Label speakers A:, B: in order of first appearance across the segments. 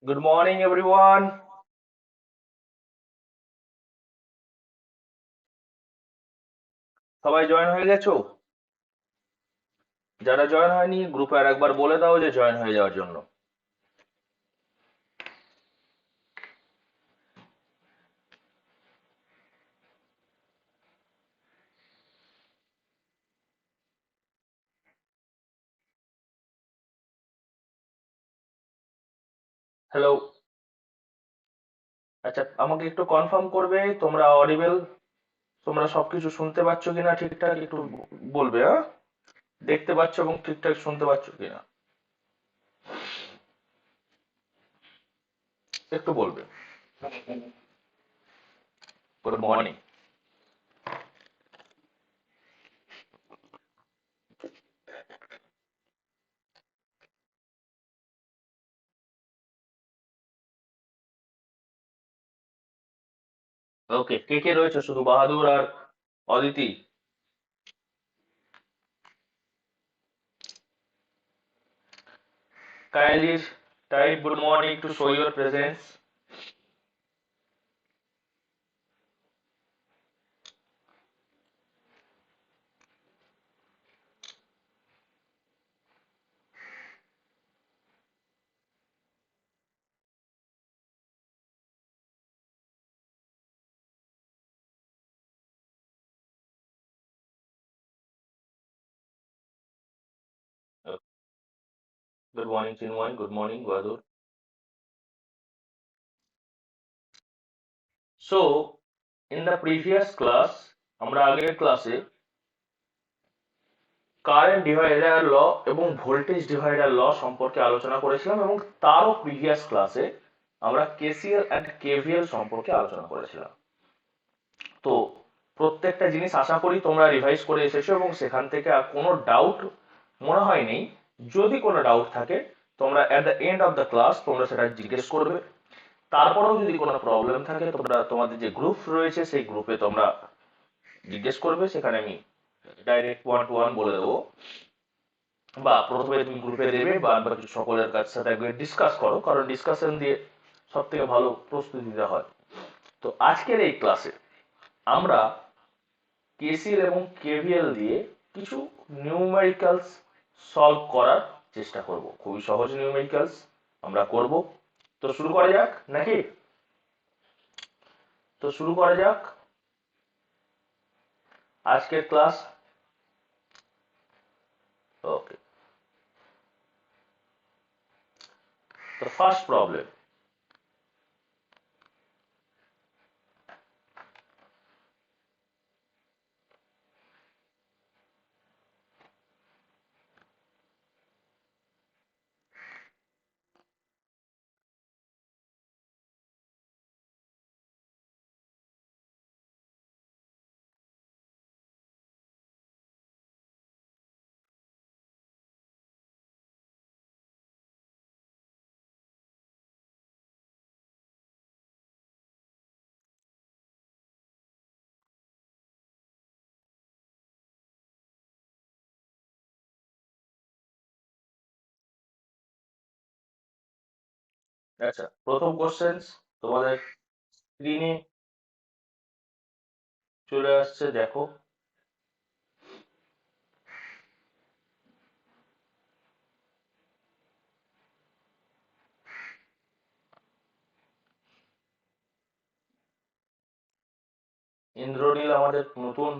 A: Good morning, everyone. সবাই join হয়ে গেছো? যারা জয়েন হয়নি গ্রুপে আর একবার বলে দাও যে জয়েন হয়ে যাওয়ার জন্য। হ্যালো। আচ্ছা, আমাকে একটু কনফার্ম করবে তোমরা অডিবল, তোমরা সবকিছু শুনতে পাচ্ছ কিনা ঠিকঠাক, একটু বলবে। হ্যাঁ, দেখতে পাচ্ছ এবং ঠিকঠাক শুনতে পাচ্ছ কিনা একটু বলবে। Good morning. ওকে, কে কে রয়েছে? শুধু বাহাদুর আর Aditi? Kindly type good morning to show your presence. Good morning, Chinmoy. Good morning, Bahadur. So, in the previous class, আমরা আগের ক্লাসে কারেন্ট ডিভাইডার ল এবং ভোল্টেজ ডিভাইডার ল সম্পর্কে আলোচনা করেছিলাম, এবং তারও প্রিভিয়াস ক্লাসে আমরা কেসিএল অ্যান্ড কেভিএল সম্পর্কে আলোচনা করেছিলাম। তো প্রত্যেকটা জিনিস আশা করি তোমরা রিভাইজ করে এসেছো এবং সেখান থেকে আর কোনো ডাউট মনে হয় নেই। যদি কোনো ডাউট থাকে তোমরা at the end of the class তোমরা সেটা জিজ্ঞেস করবে। তারপরেও যদি কোনো প্রবলেম থাকে তোমরা তোমাদের যে গ্রুপ রয়েছে সেই গ্রুপে তোমরা জিজ্ঞেস করবে, সেখানে আমি ডাইরেক্ট ওয়ান টু ওয়ান বলে দেবো, বা প্রথমে তুমি গ্রুপে দেবে বা বাকি সকলের কাছে সাথে একবার ডিসকাস করো, কারণ ডিসকাশন দিয়ে সব থেকে ভালো প্রস্তুতি দেওয়া হয়। তো আজকের এই ক্লাসে আমরা কেসিএল এবং কেভিএল দিয়ে কিছু নিউমেরিক্যালস সলভ করার চেষ্টা করব। খুবই সহজ নিউমেরিক্যালস আমরা করব। তো শুরু করা যাক নাকি? তো শুরু করা যাক আজকের ক্লাস। ওকে, তো ফার্স্ট প্রবলেম। আচ্ছা, প্রথম কোশ্চেন তোমাদের স্ক্রিনে চলে আসছে, দেখো। ইন্দ্রনীল আমাদের নতুন,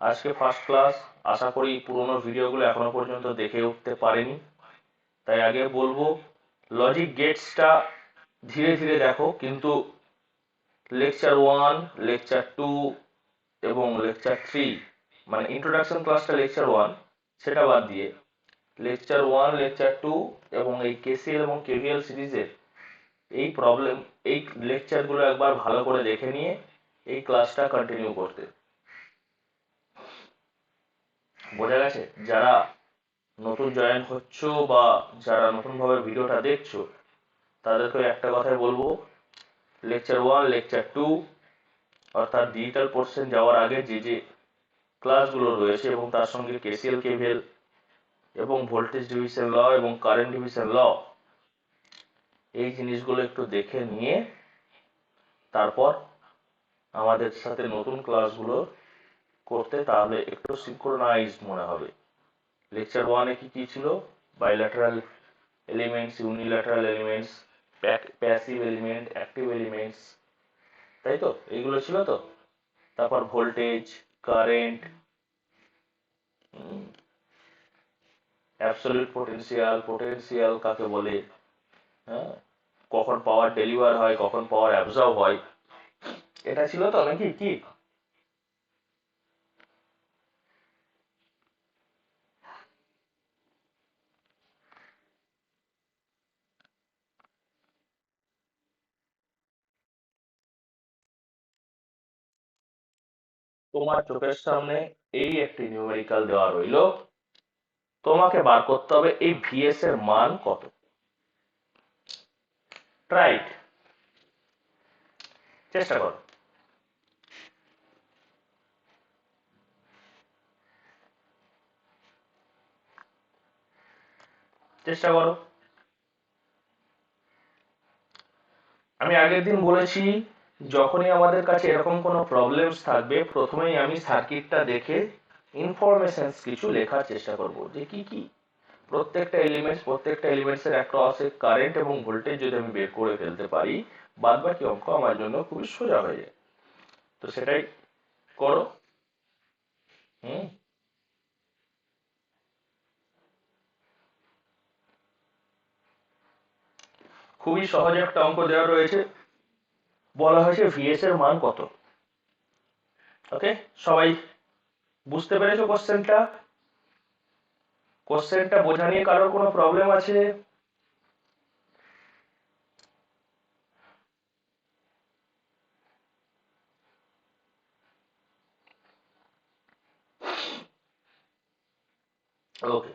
A: আজকে ফার্স্ট ক্লাস। আশা করি পুরোনো ভিডিওগুলো এখনো পর্যন্ত দেখে উঠতে পারেনি, তাই আগে বলবো লজিক গেটসটা ধীরে ধীরে দেখো, কিন্তু লেকচার ওয়ান, লেকচার টু এবং লেকচার থ্রি, মানে ইন্ট্রোডাকশন ক্লাসটা লেকচার ওয়ান, সেটা বাদ দিয়ে লেকচার ওয়ান, লেকচার টু এবং এই কেসিএল এবং কেভিএল সিরিজের এই প্রবলেম, এই লেকচারগুলো একবার ভালো করে দেখে নিয়ে এই ক্লাসটা কন্টিনিউ করতে। বোঝা গেছে? যারা নতুন জয়েন হচ্ছ বা যারা নতুনভাবে ভিডিওটা দেখছো, তাদেরকে একটা কথাই বলবো, লেকচার ওয়ান, লেকচার টু অর্থাৎ ডিজিটাল পোর্শন যাওয়ার আগে যে যে ক্লাসগুলো রয়েছে এবং তার সঙ্গে কেসিএল কেভিএল এবং ভোল্টেজ ডিভিশন ল এবং কারেন্ট ডিভিশন ল, এই জিনিসগুলো একটু দেখে নিয়ে তারপর আমাদের সাথে নতুন ক্লাসগুলো করতে, তাহলে একটু সিনক্রোনাইজ মনে হবে। লেকচার ওয়ানে কি কি ছিল? Bilateral elements, unilateral elements, passive element, active elements, তাই তো? এইগুলো ছিল তো। তারপর voltage, current, absolute potential, potential কাকে বলে, হ্যাঁ, কখন পাওয়ার ডেলিভার হয়, কখন পাওয়ার অ্যাবজর্ব হয়, এটা ছিল তো নাকি কি? তোমার চোখের সামনে এই একটি নিউমেরিক্যাল দেওয়া রইলো, তোমাকে বার করতে হবে এই ভিএস এর মান কত। ট্রাই, চেষ্টা করো। চেষ্টা করো। আমি আগের দিন বলেছি, যখনই আমাদের কাছে এরকম কোনো প্রবলেমস থাকবে, প্রথমেই আমি সার্কিটটা দেখে ইনফরমেশনস কিছু লেখার চেষ্টা করব, যে কি কি প্রত্যেকটা এলিমেন্টস এর অ্যাক্রসে কারেন্ট এবং ভোল্টেজ যদি আমি বের করে ফেলতে পারি, বাদ বাকি অঙ্ক আমার জন্য খুবই সোজা হয়ে যায়। তো সেটাই করো। হুম। খুবই সহজ একটা অঙ্ক দেওয়া রয়েছে, বলা হয়েছে ভিএস এর মান কত। ওকে, সবাই বুঝতে পেরেছো কোশ্চেনটা? কোশ্চেনটা বোঝা নিয়ে কারোর কোনো প্রবলেম আছে? ওকে,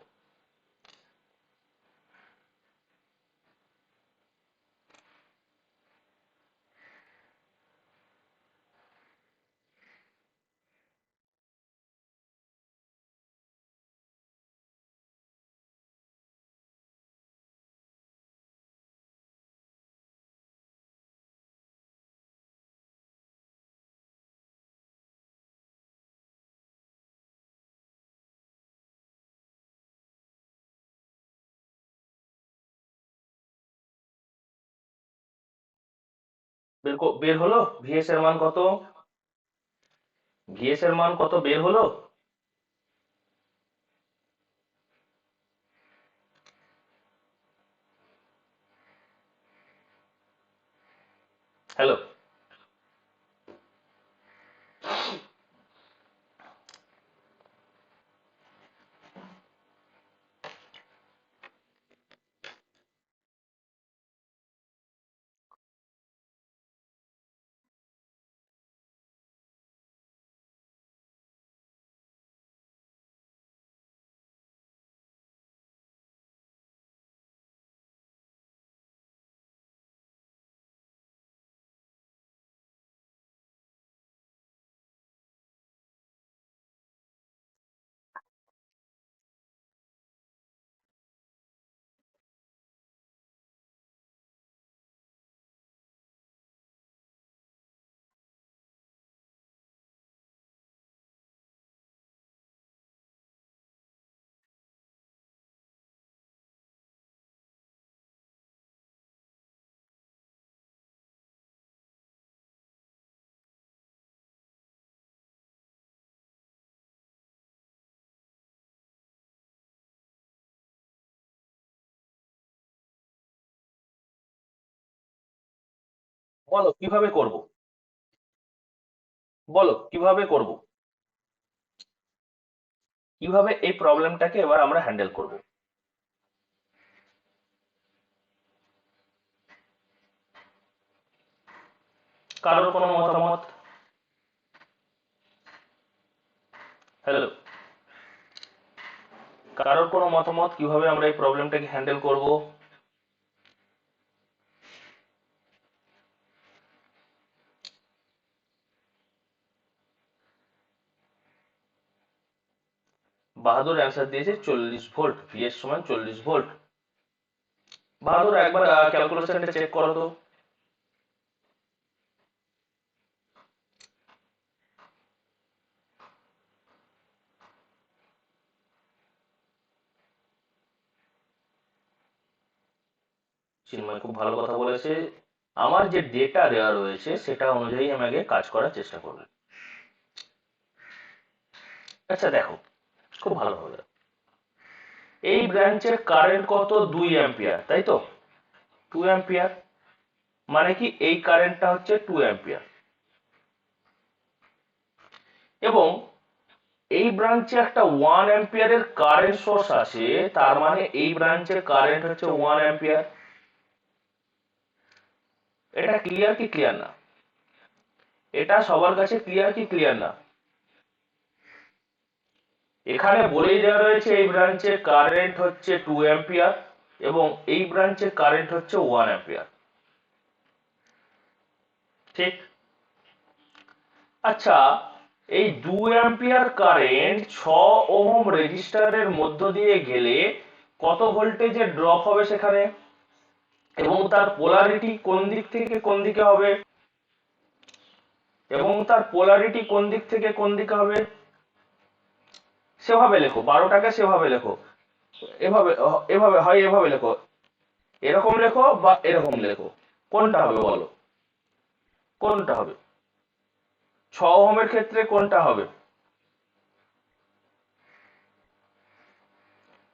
A: বের হলো ভিএস এর মান কত? ভিএস এর মান কত বের হলো? হ্যালো? বলো কিভাবে করব, বলো কিভাবে করব, কিভাবে এই প্রবলেমটাকে এবার আমরা হ্যান্ডেল করব। কারোর কোনো মতামত? হ্যালো? কারোর কোনো মতামত কিভাবে আমরা এই প্রবলেমটাকে হ্যান্ডেল করব? বাহাদুর অ্যান্সার দিয়েছে 40 ভোল্ট, ভিএস সমান 40 ভোল্ট। বাহাদুর একবার ক্যালকুলেশনটা চেক করো তো। চিন্ময় খুব ভালো কথা বলেছে। আমার যে ডেটা দেওয়া রয়েছে সেটা অনুযায়ী আমি আগে কাজ করার চেষ্টা করব। আচ্ছা দেখো, খুব ভালো হবে। এই ব্রাঞ্চের কারেন্ট কত? 2 অ্যাম্পিয়ার, তাই তো? 2 অ্যাম্পিয়ার মানে কি এই কারেন্টটা হচ্ছে 2 অ্যাম্পিয়ার, এবং এই ব্রাঞ্চে একটা 1 অ্যাম্পিয়ারের কারেন্ট সোর্স আছে, তার মানে এই ব্রাঞ্চের কারেন্ট হচ্ছে 1 অ্যাম্পিয়ার। এটা ক্লিয়ার কি ক্লিয়ার না? এটা সবার কাছে ক্লিয়ার কি ক্লিয়ার না? এখানে বলেই দেওয়া রয়েছে এই ব্রাঞ্চের কারেন্ট হচ্ছে 2 অ্যাম্পিয়ার এবং এই ব্রাঞ্চের কারেন্ট হচ্ছে 1 অ্যাম্পিয়ার, ঠিক? আচ্ছা, এই 2 অ্যাম্পিয়ার কারেন্ট 6 ওহম রেজিস্টারের মধ্য দিয়ে গেলে কত ভোল্টেজের ড্রপ হবে সেখানে, এবং তার পোলারিটি কোন দিক থেকে কোন দিকে হবে, এবং তার পোলারিটি কোন দিক থেকে কোন দিকে হবে? সেভাবে লেখো, 12টাকে সেভাবে লেখো। এভাবে এভাবে হয়, এভাবে লেখো, এরকম লেখো বা এরকম লেখো। কোনটা হবে বলো? কোনটা হবে? 6 ওহমের ক্ষেত্রে কোনটা হবে?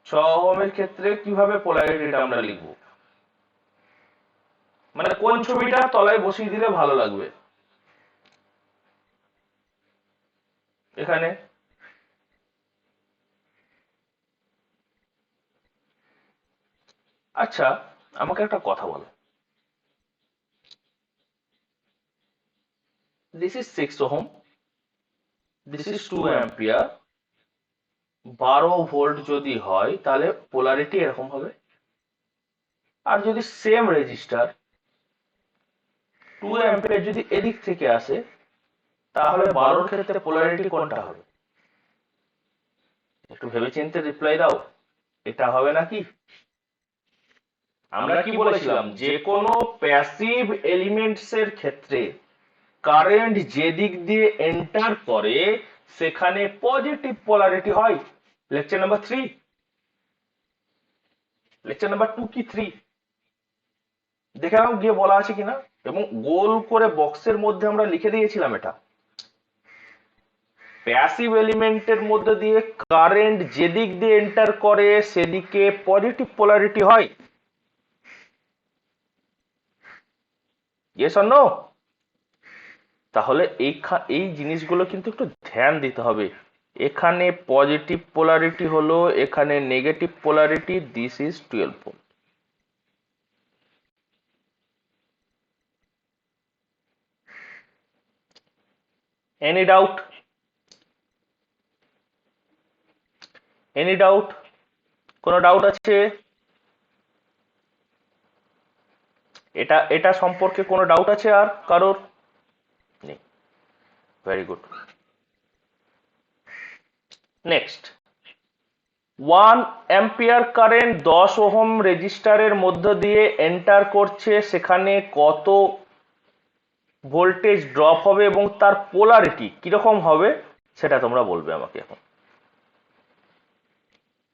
A: 6 ওহমের ক্ষেত্রে কিভাবে পোলারিটিটা আমরা লিখবো? মানে কোন ছবিটা তলায় বসিয়ে দিলে ভালো লাগবে? এখানে। আচ্ছা, আমাকে একটা কথা বলো। This is 6 ohm, this is 2 ampere. 12 volt যদি হয় তাহলে পোলারিটি এরকম হবে। আর যদি সেম রেজিস্টার 2 অ্যাম্পিয়ার যদি এদিক থেকে আসে, তাহলে 12-র ক্ষেত্রে পোলারিটি কোনটা হবে? একটু ভেবেচিন্তে রিপ্লাই দাও। এটা হবে নাকি? আমরা কি বলেছিলাম, যে কোনো প্যাসিভ এলিমেন্টস এর ক্ষেত্রে কারেন্ট যে দিক দিয়ে এন্টার করে সেখানে পজিটিভ পোলারিটি হয়। লেকচার নাম্বার 3, লেকচার নাম্বার 2 কি 3 দেখে নাও গিয়ে, বলা আছে কিনা। এবং গোল করে বক্সের মধ্যে আমরা লিখে দিয়েছিলাম এটা। প্যাসিভ এলিমেন্টের মধ্যে দিয়ে কারেন্ট যেদিক দিয়ে এন্টার করে সেদিকে পজিটিভ পোলারিটি হয়। Yes or no? তাহলে এই জিনিসগুলো কিন্তু একটু ধ্যান দিতে হবে। এখানে পজিটিভ পোলারিটি হলো, এখানে negative polarity, this is 12 volt. Any doubt? Any doubt? কোনো ডাউট আছে? এটা সম্পর্কে কোনো ডাউট আছে আর কারোর? নেই। Very good. Next, 1 ampere current 10 ohm রেজিস্টারের মধ্য দিয়ে এন্টার করছে, সেখানে কত ভোল্টেজ ড্রপ হবে এবং তার পোলারিটি কিরকম হবে সেটা তোমরা বলবে আমাকে এখন।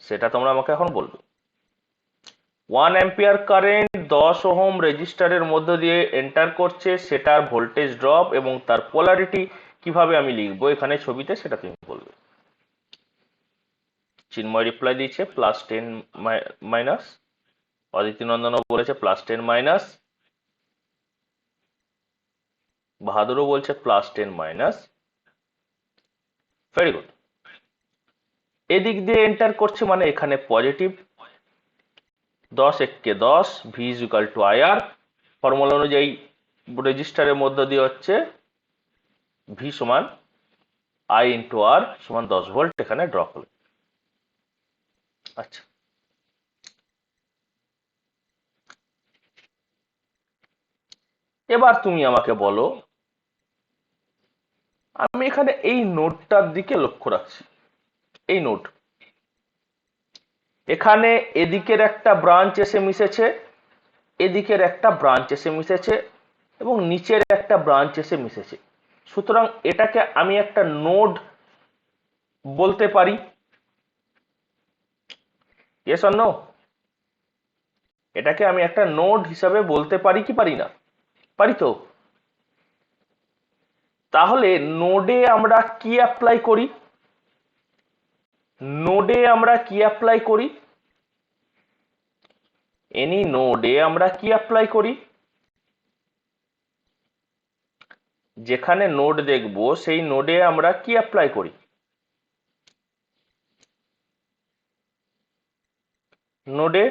A: সেটা তোমরা আমাকে এখন বলবে। 1 অ্যাম্পিয়ার কারেন্ট 10 ওহম রেজিস্টারের মধ্য দিয়ে এন্টার করছে, সেটার ভোল্টেজ ড্রপ এবং তার পোলারিটি কিভাবে আমি লিখবো এখানে ছবিতে, সেটা তুমি বলবে। চিন্ময় রিপ্লাই দিয়েছে +10 মাইনাস, অদিতি নন্দনও বলেছে +10 মাইনাস, বাহাদুরও বলছে +10 মাইনাস। Very good. এদিক দিয়ে এন্টার করছে মানে এখানে পজিটিভ, 10 একে 10, V is equal to IR। Formula অনুযায়ী রেজিস্টারের মধ্য দিয়ে হচ্ছে V সমান I ইন্টু R সমান 10 ভোল্ট এখানে ড্রপ হলো। আচ্ছা, এবার তুমি আমাকে বলো, আমি এখানে এই নোডটার দিকে লক্ষ্য রাখছি। এই নোড, এখানে এদিকের একটা ব্রাঞ্চ এসে মিশেছে এদিকের একটা ব্রাঞ্চ এসে মিশেছে এবং নিচের একটা ব্রাঞ্চ এসে মিশেছে, সুতরাং এটাকে আমি একটা নোড বলতে পারি। Yes or no? এটাকে আমি একটা নোড হিসাবে বলতে পারি কি পারি না? পারি তো। তাহলে নোডে আমরা কি অ্যাপ্লাই করি? নোডে আমরা কি অ্যাপ্লাই করি? এনি নোডে আমরা কি অ্যাপ্লাই করি? যেখানে নোড দেখব সেই নোডে আমরা কি অ্যাপ্লাই করি? নোডে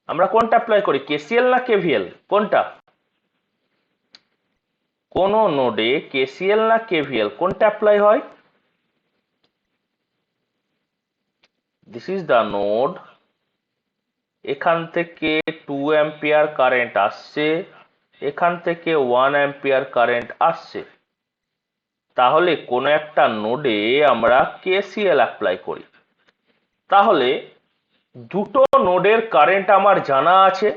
A: আমরা কোনটা অ্যাপ্লাই করি, কেসিএল না কেভিএল, কোনটা? কোন নোডে কেসিএল না কেভিএল কোনটা অ্যাপ্লাই হয়? দিস ইজ দ্য নোড, এখান থেকে 2 অ্যাম্পিয়ার কারেন্ট আসছে, এখান থেকে 1 অ্যাম্পিয়ার কারেন্ট আসছে। তাহলে কোন একটা নোডে আমরা কেসিএল অ্যাপ্লাই করি। তাহলে দুটো নোডের কারেন্ট আমার জানা আছে,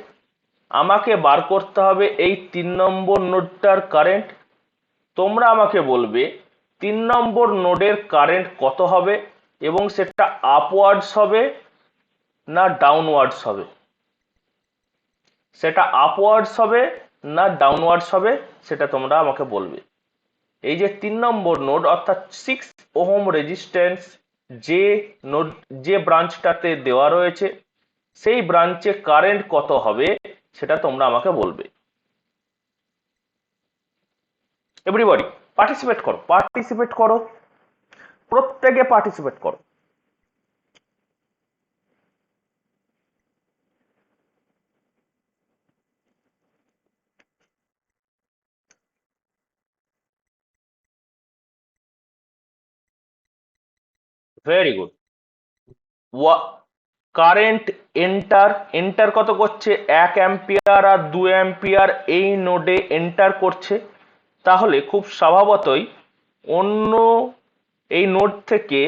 A: আমাকে বার করতে হবে এই 3 নম্বর নোডটার কারেন্ট। তোমরা আমাকে বলবে 3 নম্বর নোডের কারেন্ট কত হবে এবং সেটা আপওয়ার্ডস হবে না ডাউনওয়ার্ডস হবে, সেটা আপওয়ার্ডস হবে না ডাউনওয়ার্ডস হবে, সেটা তোমরা আমাকে বলবে। এই যে 3 নম্বর নোড অর্থাৎ 6 ওহম রেজিস্ট্যান্স যে নোড যে ব্রাঞ্চটাতে দেওয়া রয়েছে সেই ব্রাঞ্চে কারেন্ট কত হবে সেটা তোমরা আমাকে বলবে। এভরিবডি পার্টিসিপেট করো, পার্টিসিপেট করো, প্রত্যেকে পার্টিসিপেট করো। Very good. Current enter, enter কত করছে? 1 অ্যাম্পিয়ার আর 2 অ্যাম্পিয়ার এই নোডে এন্টার করছে। তাহলে খুব স্বভাবতই অন্য এই নোড থেকে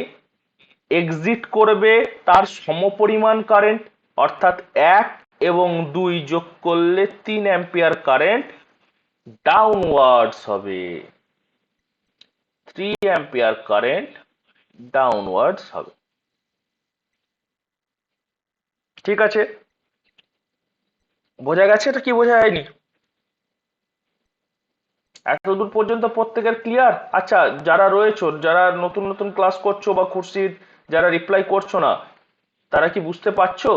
A: এক্সিট করবে তার সমপরিমাণ কারেন্ট, অর্থাৎ 1 এবং 2 যোগ করলে 3 অ্যাম্পিয়ার কারেন্ট ডাউনওয়ার্ডস হবে, 3 অ্যাম্পিয়ার কারেন্ট ডাউনওয়ার্ডস হবে। ঠিক আছে, বোঝা গেছে? এটা কি বোঝা যায়নি? এতদূর পর্যন্ত প্রত্যেকের ক্লিয়ার? আচ্ছা, যারা রয়েছো, যারা নতুন নতুন ক্লাস করছো বা খুরশিদ যারা রিপ্লাই করছো না, তারা কি বুঝতে পারছো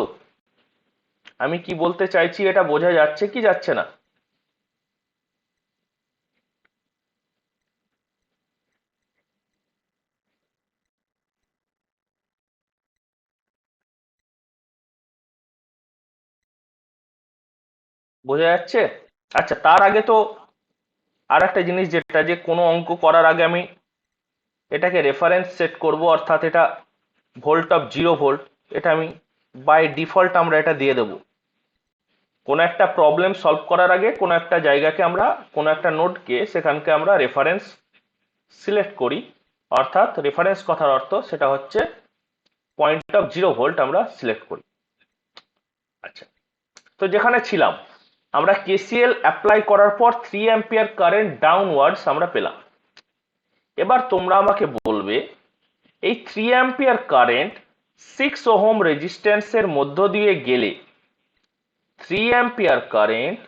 A: আমি কি বলতে চাইছি? এটা বোঝা যাচ্ছে কি যাচ্ছে না? বোঝা যাচ্ছে? আচ্ছা, তার আগে তো আর একটা জিনিস, যেটা যে কোনো অঙ্ক করার আগে আমি এটাকে রেফারেন্স সেট করব, অর্থাৎ এটা ভোল্ট অফ 0 ভোল্ট, এটা আমি বাই ডিফল্ট আমরা এটা দিয়ে দেবো। কোনো একটা প্রবলেম সলভ করার আগে কোনো একটা জায়গাকে আমরা, কোনো একটা নোডকে সেখানকে আমরা রেফারেন্স সিলেক্ট করি, অর্থাৎ রেফারেন্স কথার অর্থ সেটা হচ্ছে পয়েন্ট অফ 0 ভোল্ট আমরা সিলেক্ট করি। আচ্ছা, তো যেখানে ছিলাম, আমরা কেসিএল অ্যাপ্লাই করার পর 3 অ্যাম্পিয়ার কারেন্ট ডাউনওয়ার্ডস আমরা পেলাম। এবার তোমরা আমাকে বলবে এই 3 অ্যাম্পিয়ার কারেন্ট 6 ওহম রেজিস্ট্যান্সের মধ্য দিয়ে গেলে, 3 অ্যাম্পিয়ার কারেন্ট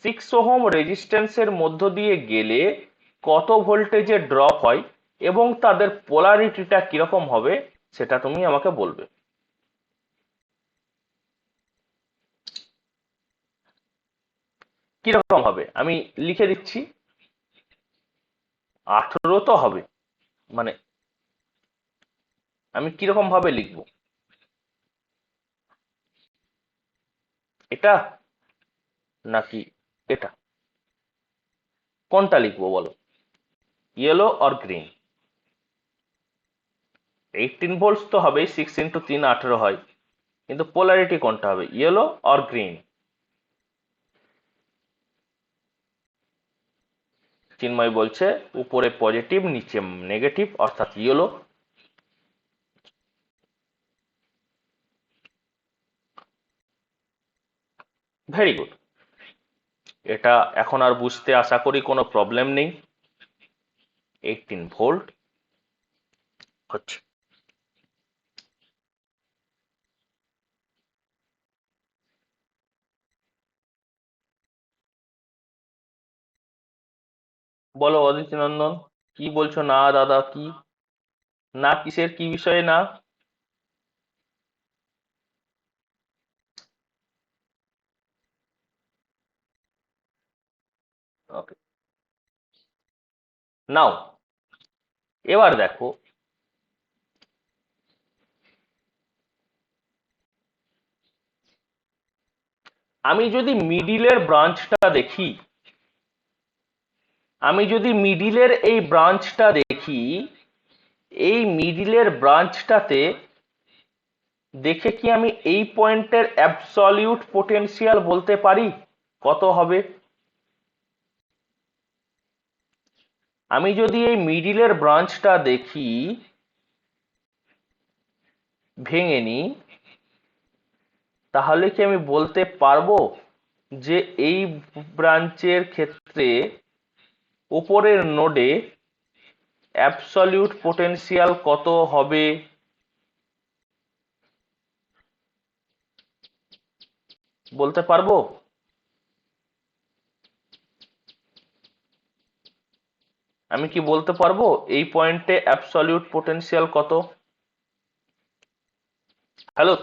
A: 6 ওহম রেজিস্ট্যান্সের মধ্য দিয়ে গেলে কত ভোল্টেজে ড্রপ হয় এবং তাদের পোলারিটিটা কিরকম হবে সেটা তুমি আমাকে বলবে। কিরকম হবে আমি লিখে দিচ্ছি। 18 তো হবে, মানে আমি কিরকম ভাবে লিখবো? এটা নাকি এটা, কোনটা লিখবো বলো? Yellow or green? 18 ভোল্টস তো হবেই, 6 × 3 18 হয়, কিন্তু পোলারিটি কোনটা হবে, ইয়েলো অর গ্রিন? চিন্ময় বলছে উপরে পজিটিভ নিচে নেগেটিভ, অর্থাৎ ইয়েলো। Very good. এটা এখন আর বুঝতে আশা করি কোনো প্রবলেম নেই। 18 ভোল্ট হচ্ছে। বলো অদিতি নন্দন, কি বলছো? না দাদা কি? না কিসের, কি বিষয়ে না? ওকে, নাও এবার দেখো, আমি যদি মিডিলের ব্রাঞ্চটা দেখি, আমি যদি মিডিলের এই ব্রাঞ্চটা দেখি, এই মিডিলের ব্রাঞ্চটাতে দেখে কি আমি এই পয়েন্টের অ্যাবসলিউট পোটেনশিয়াল বলতে পারি কত হবে? আমি যদি এই মিডিলের ব্রাঞ্চটা দেখি, ভেঙে নিই, তাহলে কি আমি বলতে পারবো যে এই ব্রাঞ্চের ক্ষেত্রে উপরের নোডে অ্যাবসলিউট পোটেনশিয়াল কত হবে? বলতে পারবো? আমি কি বলতে পারবো এই পয়েন্টে অ্যাবসলিউট পোটেনশিয়াল কত? হ্যালো,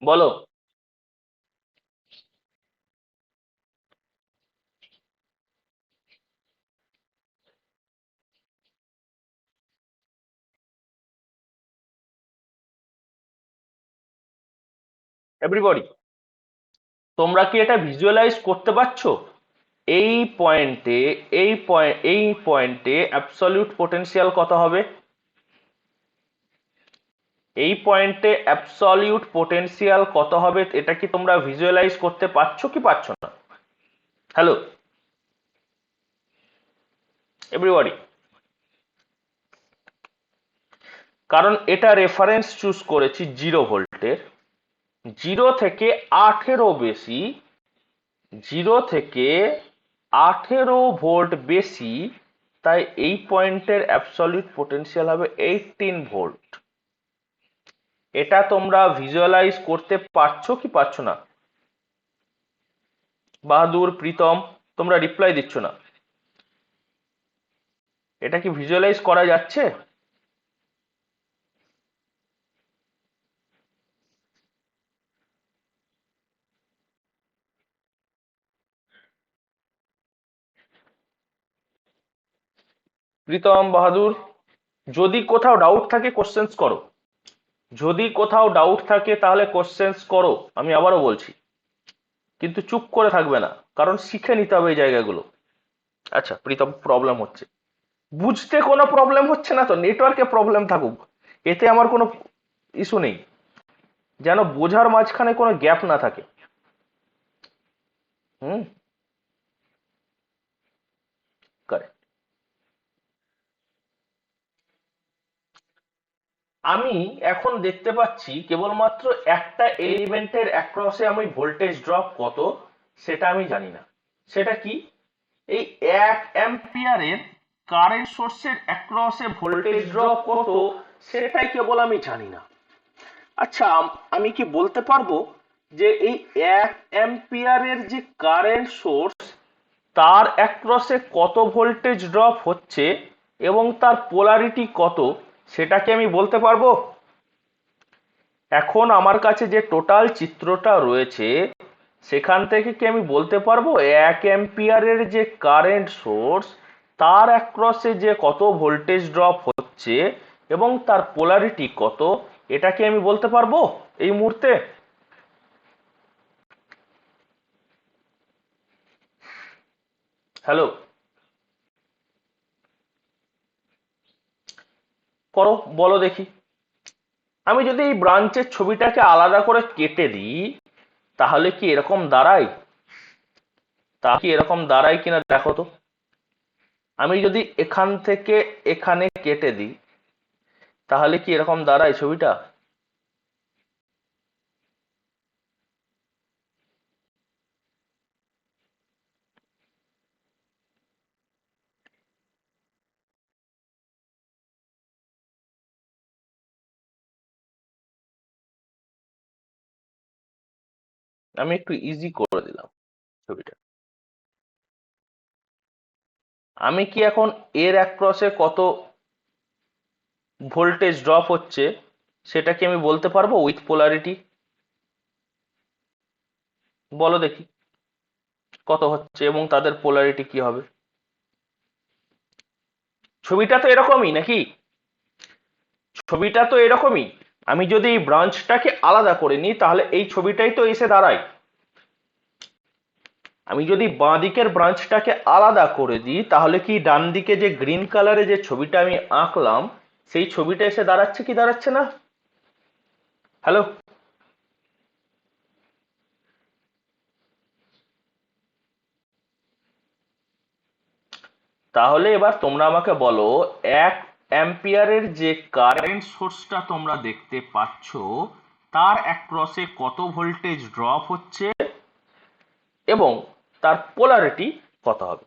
A: বলো। এভরিবডি, তোমরা কি এটা ভিজুয়ালাইজ করতে পারছো? এই পয়েন্টে, এই পয়েন্টে অ্যাবসলিউট পোটেনশিয়াল কত হবে? এই পয়েন্টে অ্যাবসলিউট পোটেনশিয়াল কত হবে, এটা কি তোমরা ভিজুয়ালাইজ করতে পারছো কি পারছো না? হ্যালো এভরিবডি, কারণ এটা রেফারেন্স চুজ করেছি 0 ভোল্টের, 0 থেকে 18 বেশি, 0 থেকে 18 ভোল্ট বেশি, তাই এই পয়েন্টের অ্যাবসলিউট পোটেনশিয়াল হবে 18 ভোল্ট। এটা তোমরা ভিজুয়ালাইজ করতে পারছো কি পারছো না? বাহাদুর, প্রীতম, তোমরা রিপ্লাই দিচ্ছ না। এটা কি ভিজুয়ালাইজ করা যাচ্ছে? প্রীতম, বাহাদুর, যদি কোথাও ডাউট থাকে কোশ্চেন্স করো, যদি কোথাও ডাউট থাকে তাহলে কোশ্চেন্স করো, আমি আবারও বলছি, কিন্তু চুপ করে থাকবে না, কারণ শিখে নিতে হবে এই জায়গাগুলো। আচ্ছা প্রীতম, প্রবলেম হচ্ছে, বুঝতে কোনো প্রবলেম হচ্ছে না তো, নেটওয়ার্কে প্রবলেম থাকুক, এতে আমার কোনো ইস্যু নেই, যেন বোঝার মাঝখানে কোনো গ্যাপ না থাকে। হুম, কারেক্ট। আমি এখন দেখতে পাচ্ছি কেবলমাত্র একটা এলিমেন্টের অ্যাক্রসে আমি ভোল্টেজ ড্রপ কত সেটা আমি জানি না। সেটা কি? এই 1 অ্যাম্পিয়ারের কারেন্ট সোর্সের অ্যাক্রসে ভোল্টেজ ড্রপ কত সেটাই কেবল আমি জানি না। আচ্ছা, আমি কি বলতে পারবো যে এই 1 অ্যাম্পিয়ারের যে কারেন্ট সোর্স, তার অ্যাক্রসে কত ভোল্টেজ ড্রপ হচ্ছে এবং তার পোলারিটি কত, সেটা কি আমি বলতে পারবো? এখন আমার কাছে যে টোটাল চিত্রটা রয়েছে, সেখান থেকে কি আমি বলতে পারবো 1 অ্যাম্পিয়ারের যে কারেন্ট সোর্স, তার অ্যাক্রসে যে কত ভোল্টেজ ড্রপ হচ্ছে এবং তার পোলারিটি কত, এটা কি আমি বলতে পারবো এই মুহূর্তে? হ্যালো, করো, বলো দেখি। আমি যদি এই ব্রাঞ্চের ছবিটাকে আলাদা করে কেটে দিই, তাহলে কি এরকম দাঁড়ায়? তা কি এরকম দাঁড়ায় কিনা দেখো তো। আমি যদি এখান থেকে এখানে কেটে দিই তাহলে কি এরকম দাঁড়ায় ছবিটা? আমি একটু ইজি করে দিলাম ছবিটা। আমি কি এখন এর অ্যাক্রসে কত ভোল্টেজ ড্রপ হচ্ছে সেটা কি আমি বলতে পারবো উইথ পোলারিটি? বলো দেখি কত হচ্ছে এবং তাদের পোলারিটি কি হবে। ছবিটা তো এরকমই নাকি? ছবিটা তো এরকমই। আমি যদি এই ব্রাঞ্চটাকে আলাদা করে নিই তাহলে এই ছবিটাই তো এসে দাঁড়ায়। আমি যদি বাঁ দিকের ব্রাঞ্চটাকে আলাদা করে দিই তাহলে কি ডান দিকে যে গ্রিন কালারে যে ছবিটা আমি আঁকলাম সেই ছবিটা এসে দাঁড়াচ্ছে কি দাঁড়াচ্ছে না? হ্যালো? তাহলে এবার তোমরা আমাকে বলো, 1 অ্যাম্পিয়ারের যে কারেন্ট সোর্সটা তোমরা দেখতে পাচ্ছ তার অ্যাক্রসে কত ভোল্টেজ ড্রপ হচ্ছে এবং তার পোলারিটি কত হবে?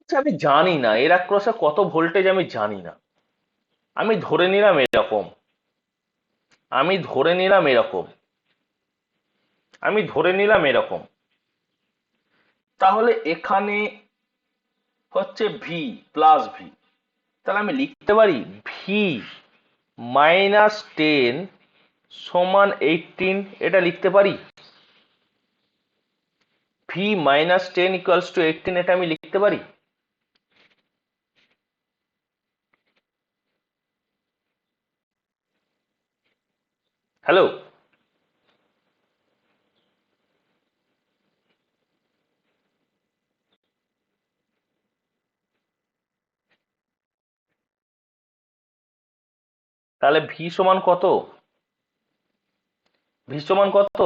A: আচ্ছা, আমি জানি না এর অ্যাক্রসে কত ভোল্টেজ, আমি জানি না। আমি ধরে নিলাম এরকম, আমি ধরে নিলাম এরকম, আমি ধরে নিলাম এরকম। তাহলে এখানে হচ্ছে ভি প্লাস ভি, তাহলে আমি লিখতে পারি ভি -10 সমান 18, এটা লিখতে পারি। ভি -10 ইকুয়ালস টু 18, এটা আমি লিখতে পারি। হ্যালো? তাহলে ভি সমান কত? ভি সমান কত?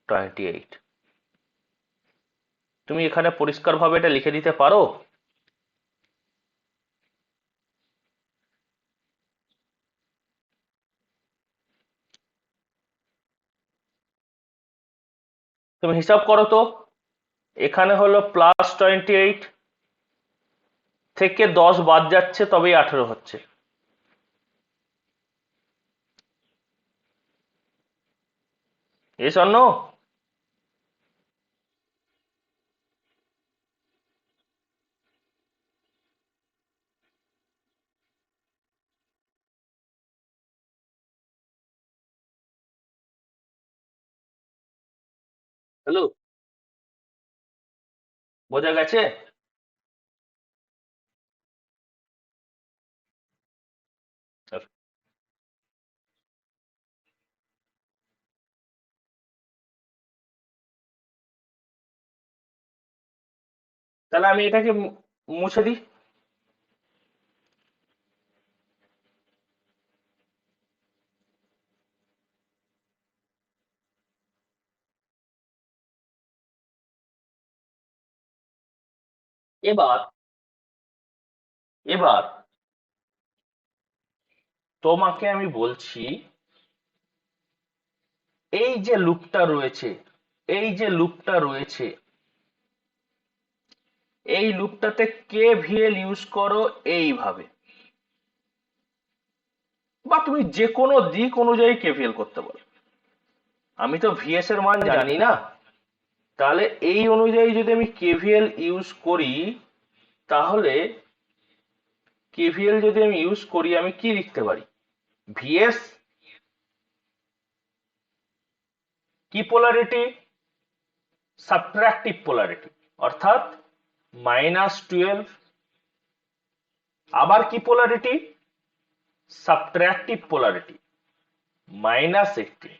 A: 28। তুমি এখানে পরিষ্কারভাবে এটা লিখে দিতে পারো? তুমি হিসাব করো তো, এখানে হলো +28, থেকে 10 বাদ যাচ্ছে তবেই 18 হচ্ছে। Yes or no? হ্যালো? বোঝা গেছে? তাহলে আমি এটাকে মুছে দিই। এবার এবার তোমাকে আমি বলছি, এই যে লুপটা রয়েছে, এই যে লুপটা রয়েছে, এই লুপটাতে কেভিএল ইউজ করো এইভাবে, বা তুমি যে কোনো দিক অনুযায়ী কেভিএল করতে পারো। আমি তো ভিএস এর মান জানি না, তাহলে এই অনুযায়ী যদি আমি কেভিএল ইউজ করি তাহলে কেভিএল যদি আমি ইউজ করি আমি কি লিখতে পারি? ভিএস কি পোলারিটি? সাবট্রাকটিভ পোলারিটি, অর্থাৎ -12। আবার কি polarity? Subtractive polarity. Minus 18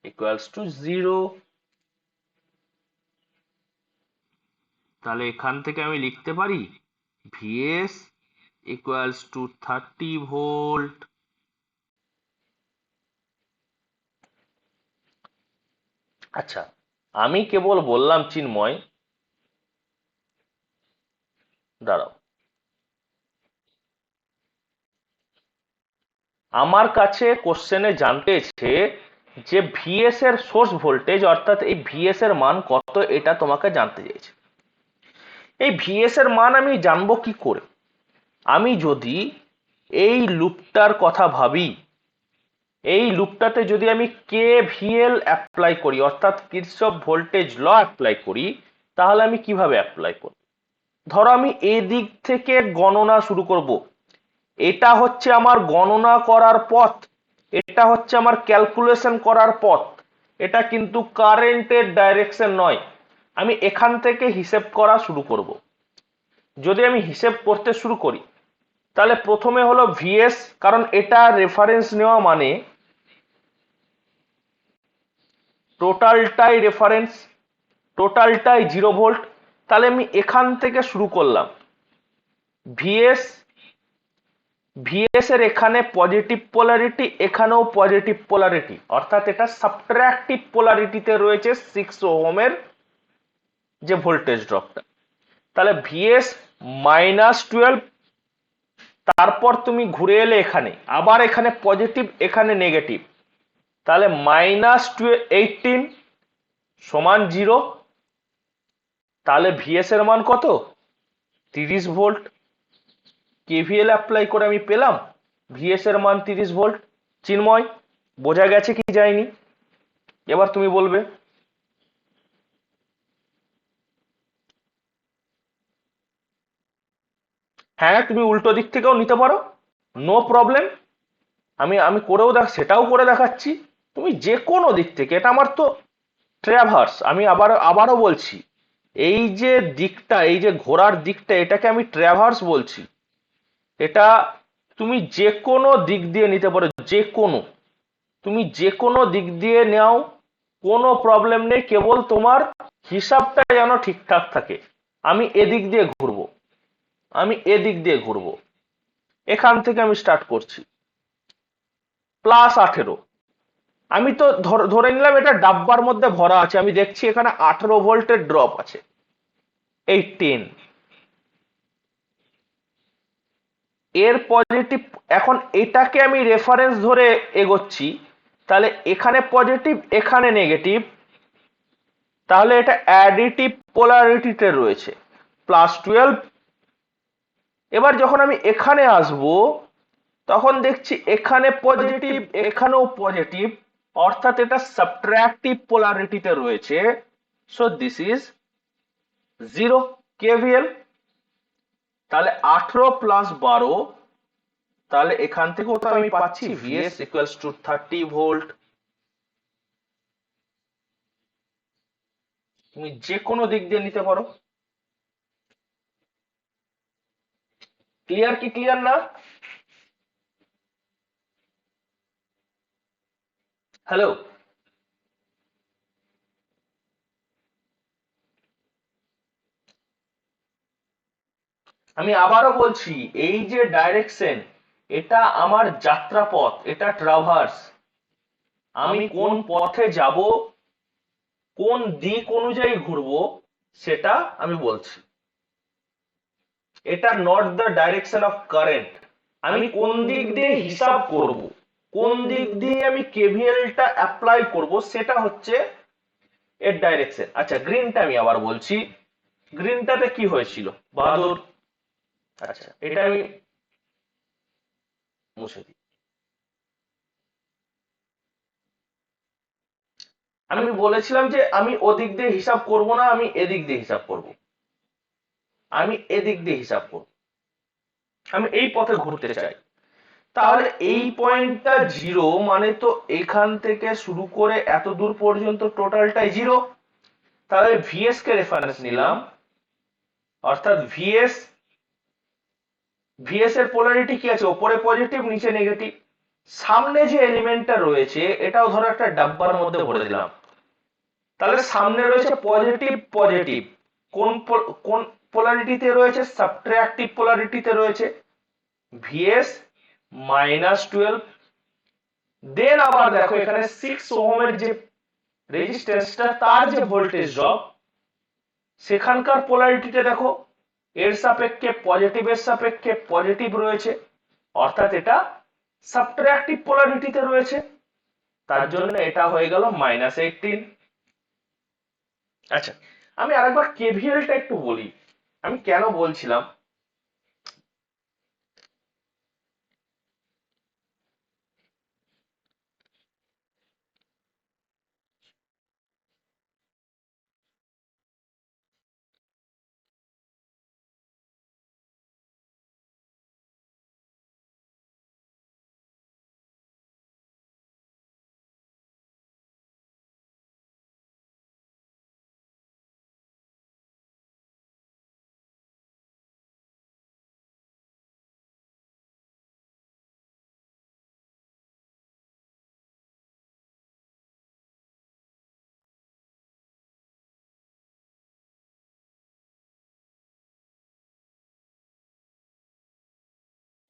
A: equals to 0। তাহলে এখান থেকে আমি লিখতে পারি ভিএস ইকুয়ালস টু 30 ভোল্ট। আচ্ছা, আমি কেবল বললাম চিন্ময়, দাঁড়াও, আমার কাছে কোশ্চেনে জানতে চেয়েছে যে ভিএস এর সোর্স ভোল্টেজ অর্থাৎ এই ভিএস এর মান কত, এটা তোমাকে জানতে চেয়েছে। এই ভিএস এর মান আমি জানবো কি করে? আমি যদি এই লুপটার কথা ভাবি, এই লুপটাতে যদি আমি কেভিএল অ্যাপ্লাই করি অর্থাৎ কিরচফ ভোল্টেজ ল অ্যাপ্লাই করি, তাহলে আমি কিভাবে অ্যাপ্লাই করব? ধরো আমি এই দিক থেকে গণনা শুরু করব, এটা হচ্ছে আমার গণনা করার পথ, এটা হচ্ছে আমার ক্যালকুলেশন করার পথ, এটা কিন্তু কারেন্টের ডাইরেকশন নয়। আমি এখান থেকে হিসেব করা শুরু করব। যদি আমি হিসেব করতে শুরু করি, তাহলে প্রথমে হলো ভিএস, কারণ এটা রেফারেন্স নেওয়া মানে টোটালটাই রেফারেন্স, টোটালটাই 0 ভোল্ট। তাহলে আমি এখান থেকে শুরু করলাম। ভিএস, ভিএস এর এখানে পজিটিভ পোলারিটি, এখানেও পজিটিভ পোলারিটি, অর্থাৎ এটা সাবট্রাকটিভ পোলারিটিতে রয়েছে 6 ওহমের যে ভোল্টেজ ড্রপটা। তাহলে ভিএস -12, তারপর তুমি ঘুরে এলে এখানে, আবার এখানে পজিটিভ এখানে নেগেটিভ, তাহলে -18 সমান 0। তাহলে ভিএস এর মান কত? 30 ভোল্ট। কেভিএল অ্যাপ্লাই করে আমি পেলাম ভিএস এর মান 30 ভোল্ট। চিন্ময়, বোঝা গেছে কি যায়নি? এবার তুমি বলবে। হ্যাঁ, তুমি উল্টো দিক থেকেও নিতে পারো, নো প্রবলেম। আমি আমি করেও সেটাও করে দেখাচ্ছি। তুমি যে কোনো দিক থেকে, এটা আমার তো ট্র্যাভার্স, আমি আবারও বলছি, এই যে দিকটা, এই যে ঘোরার দিকটা, এটাকে আমি ট্র্যাভার্স বলছি। এটা তুমি যে কোনো দিক দিয়ে নিতে পারো, যে কোনো, তুমি যে কোনো দিক দিয়ে নাও, কোনো প্রবলেম নেই, কেবল তোমার হিসাবটা যেন ঠিকঠাক থাকে। আমি এদিক দিয়ে ঘুরবো, আমি এদিক দিয়ে ঘুরবো, এখান থেকে আমি স্টার্ট করছি। +18, আমি তো ধরে নিলাম এটা ডাব্বার মধ্যে ভরা আছে, আমি দেখছি এখানে 18 ভোল্টের ড্রপ আছে, এই 10 এর পজিটিভ। এখন এটাকে আমি রেফারেন্স ধরে এগোচ্ছি, তাহলে এখানে পজিটিভ এখানে নেগেটিভ, তাহলে এটা অ্যাডিটিভ পোলারিটিতে রয়েছে +12। এবার যখন আমি এখানে আসব, তখন দেখছি এখানে পজিটিভ এখানেও পজিটিভ, অর্থাৎ এটা সাবট্রাকটিভ পোলারিটিতে রয়েছে। So this is 0 KVL. তাহলে 18 + 12, তাহলে এখান থেকেও তো আমি পাচ্ছি ভিএস ইকুয়ালস টু 30 ভোল্ট। তুমি যে কোনো দিক দিয়ে নিতে পারো। ক্লিয়ার কি ক্লিয়ার না? হ্যালো, আমি আবারও বলছি, এই যে ডাইরেকশন, এটা আমার যাত্রাপথ, এটা ট্রাভার্স। আমি কোন পথে যাব, কোন দিক অনুযায়ী ঘুরবো, সেটা আমি বলছি। এটা not the direction of current. আমি কোন দিক দিয়ে হিসাব করব, কোন দিক দিয়ে আমি কেভিএলটা অ্যাপ্লাই করব, সেটা হচ্ছে এর ডাইরেকশন। আচ্ছা, গ্রিনটা আমি আবার বলছি, গ্রিনটাতে কি হয়েছিল? বাহাদুর। আচ্ছা, এটা আমি মুছে দিই। আমি বলেছিলাম যে আমি ওদিক দিয়ে হিসাব করব না, আমি এদিক দিয়ে হিসাব করব, আমি এদিক দিয়ে হিসাব করব, আমি এই পথে ঘুরতে চাই। তাহলে এই পয়েন্টটা 0, মানে তো এখান থেকে শুরু করে এত দূর পর্যন্ত টোটালটাই 0। তাহলে ভিএস কে রেফারেন্স নিলাম, অর্থাৎ ভিএস, ভিএস এর পোলারিটি কি আছে? ওপরে পজিটিভ নিচে নেগেটিভ, সামনে যে এলিমেন্টটা রয়েছে এটাও ধরো একটা ডাব্বার মধ্যে ভরে দিলাম, তাহলে সামনে রয়েছে পজিটিভ পজিটিভ, কোন পোলারিটিতে রয়েছে? সাবট্রাকটিভ পোলারিটিতে রয়েছে, ভিএস -12। দেন আবার দেখো এখানে 6 ওহমের যে রেজিস্ট্যান্সটা তার যে ভোল্টেজ ড্রপ সেখানকার পোলারিটিতে দেখো এর সাপেক্ষে পজিটিভের সাপেক্ষে পজিটিভ রয়েছে, অর্থাৎ এটা সাবট্রাকটিভ পোলারিটিতে রয়েছে, তার জন্য এটা হয়ে গেল -18। আচ্ছা, আমি আরেকবার কেভিএলটা একটু বলি, আমি কেন বলছিলাম।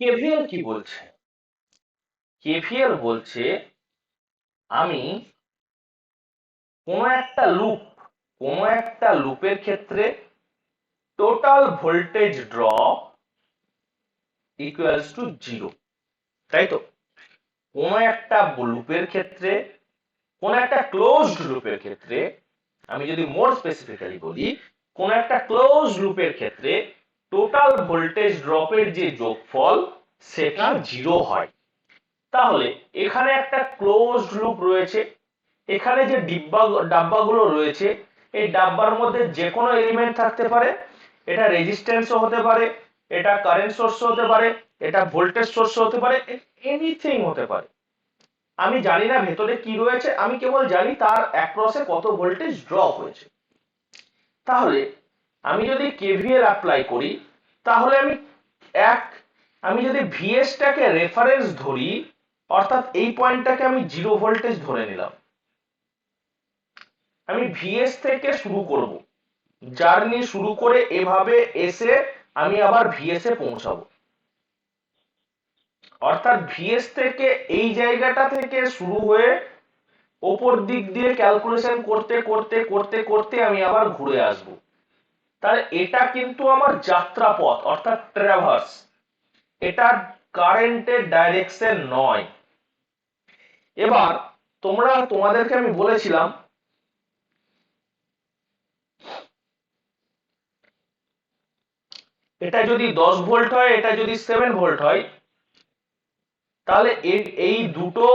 A: কেভিএল কি বলছে? কেভিএল বলছে আমি কোনো একটা লুপের ক্ষেত্রে total voltage drop equals to 0, তাই তো? কোনো একটা লুপের ক্ষেত্রে, কোন একটা ক্লোজড লুপের ক্ষেত্রে, আমি যদি মোর স্পেসিফিক্যালি বলি, কোন একটা ক্লোজড লুপের ক্ষেত্রে টোটাল ভোল্টেজ ড্রপের যে যোগফল সেটা 0 হয়। তাহলে এখানে একটা ক্লোজড লুপ রয়েছে, এখানে যে ডাব্বাগুলো রয়েছে এই ডাব্বার মধ্যে যে কোনো এলিমেন্ট থাকতে পারে, এটা রেজিস্ট্যান্সও হতে পারে, এটা কারেন্ট সোর্স হতে পারে, এটা ভোল্টেজ সোর্স হতে পারে, এনিথিং হতে পারে। আমি জানি না ভেতরে কি রয়েছে, আমি কেবল জানি তার অ্যাক্রসে কত ভোল্টেজ ড্রপ হয়েছে। তাহলে আমি যদি কেভিএল অ্যাপ্লাই করি, তাহলে এক আমি যদি ভিএস টাকে রেফারেন্স ধরি, অর্থাৎ এই পয়েন্টটাকে আমি 0 ভোল্টেজ ধরে নিলাম, আমি ভিএস থেকে শুরু করব, জার্নি শুরু করে এভাবে এসে আমি আবার ভিএস এ পৌঁছাবো, অর্থাৎ ভিএস থেকে এই জায়গাটা থেকে শুরু হয়ে ওপর দিক দিয়ে ক্যালকুলেশন করতে করতে করতে করতে আমি আবার ঘুরে আসব। তাহলে এটা কিন্তু আমার যাত্রাপথ অর্থাৎ ট্রাভার্স, এটা কারেন্টের ডাইরেকশন নয়। এবার তোমাদেরকে আমি বলেছিলাম এটা যদি 10 ভোল্ট হয়, এটা যদি 7 ভোল্ট হয়, তাহলে এই দুটো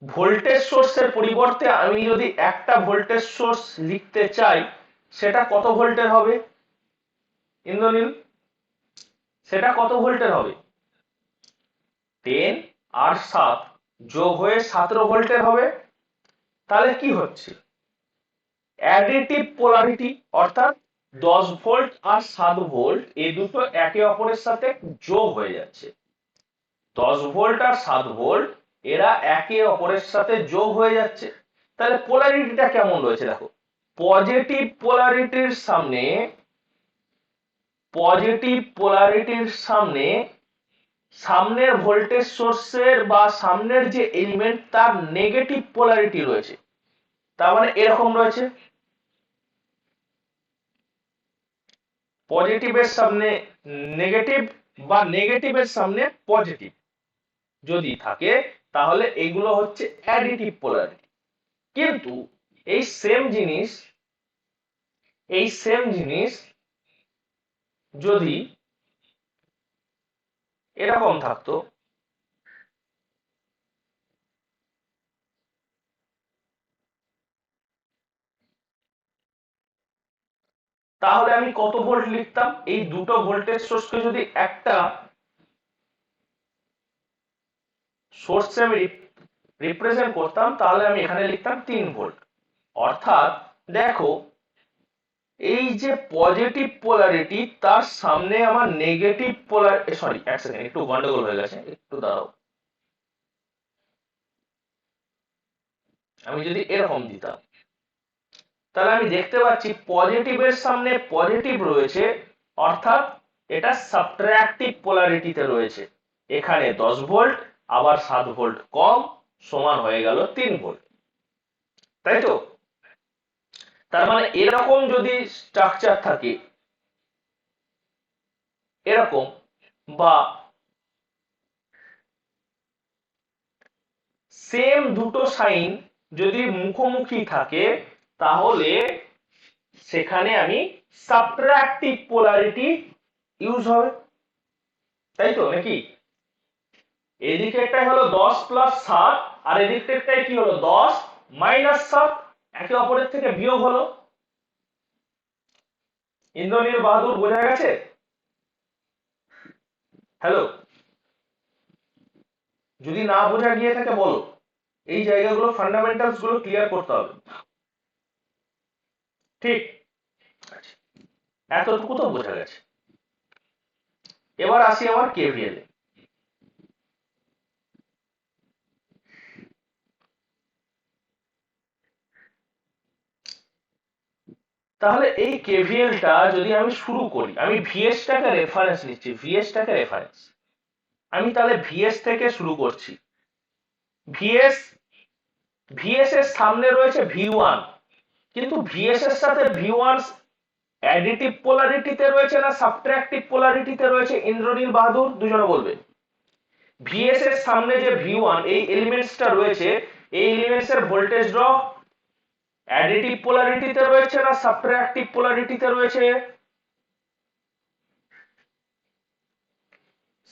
A: ভোল্টেজ সোর্সের পরিবর্তে আমি যদি একটা ভোল্টেজ সোর্স লিখতে চাই, সেটা কত ভোল্টের হবে ইন্দ্রনীল? সেটা কত ভোল্টের হবে? 10 আর 7 যোগ হয়ে 17 ভোল্টের হবে। তাহলে কি হচ্ছে? অ্যাডিটিভ পোলারিটি, অর্থাৎ 10 ভোল্ট আর 7 ভোল্ট এই দুটো একে অপরের সাথে যোগ হয়ে যাচ্ছে। 10 ভোল্ট আর 7 ভোল্ট এরা একে অপরের সাথে যোগ হয়ে যাচ্ছে। তাহলে পোলারিটিটা কেমন রয়েছে দেখো, পজিটিভ পোলারিটির সামনে সামনের ভোল্টেজ সোর্সের বা সামনের যে এলিমেন্ট তার নেগেটিভ পোলারিটি রয়েছে, তার মানে এরকম রয়েছে, পজিটিভের সামনে নেগেটিভ বা নেগেটিভের সামনে পজিটিভ যদি থাকে, তাহলে এগুলো হচ্ছে অ্যাডিটিভ পোলারিটি। কিন্তু এই সেম জিনিস যদি এরকম থাকতো, তাহলে আমি কত ভোল্ট লিখতাম? এই দুটো ভোল্টেজ সোর্সকে যদি একটা সোর্সে আমি রিপ্রেজেন্ট করতাম, তাহলে আমি এখানে লিখতাম 3 ভোল্ট। অর্থাৎ দেখো এই যে পজিটিভ পোলারিটি তার সামনে আমার নেগেটিভ পোলার, সরি এক সেকেন্ড একটু গন্ডগোল হয়ে গেছে, একটু দাঁড়াও। আমি যদি এরকম দিতাম, তাহলে আমি দেখতে পাচ্ছি পজিটিভের সামনে পজিটিভ রয়েছে, অর্থাৎ এটা সাবট্রাকটিভ পোলারিটিতে রয়েছে। এখানে 10 ভোল্ট আবার 7 ভোল্ট কম, সমান হয়ে গেল 3 ভোল্ট, তাই তো? তার মানে এরকম যদি স্ট্রাকচার থাকে, এরকম, বা সেম দুটো সাইন যদি মুখোমুখি থাকে, তাহলে সেখানে আমি সাবট্রাকটিভ পোলারিটি ইউজ হবে, তাই তো নাকি? এদিকে একটাই হলো 10 প্লাস 7, আর এদিকটা একটাই কি হলো 10 মাইনাস 7, একে অপরের থেকে বিয়োগ হলো। ইন্দ্রনীল বাহাদুর, বোঝা গেছে? হ্যালো, যদি না বোঝা গিয়ে থাকে বলো, এই জায়গাগুলো ফান্ডামেন্টালস গুলো ক্লিয়ার করতে হবে, ঠিক? এতটুকু তো বোঝা গেছে। এবার আসি আমার কেভিএল এ। তাহলে এই কেভিএলটা যদি আমি শুরু করি, আমি ভিএস টাকে রেফারেন্স নিচ্ছি, ভিএস টাকে রেফারেন্স, আমি তাহলে ভিএস থেকে শুরু করছি। ভিএস ভিএস এর সামনে রয়েছে ভি1, কিন্তু ভিএস এর সাথে ভি1 অ্যাডিটিভ পোলারিটিতে রয়েছে না সাবট্রাকটিভ পোলারিটিতে রয়েছে? ইন্দ্রনীল বাহাদুর, দুজনে বলবে। ভিএস এর সামনে যে ভি1 এই এলিমেন্টসটা রয়েছে, এই এলিমেন্টস এর ভোল্টেজ ড্রপ অ্যাডিটিভ পোলারিটিতে রয়েছে না সাবট্রাকটিভ পোলারিটিতে রয়েছে?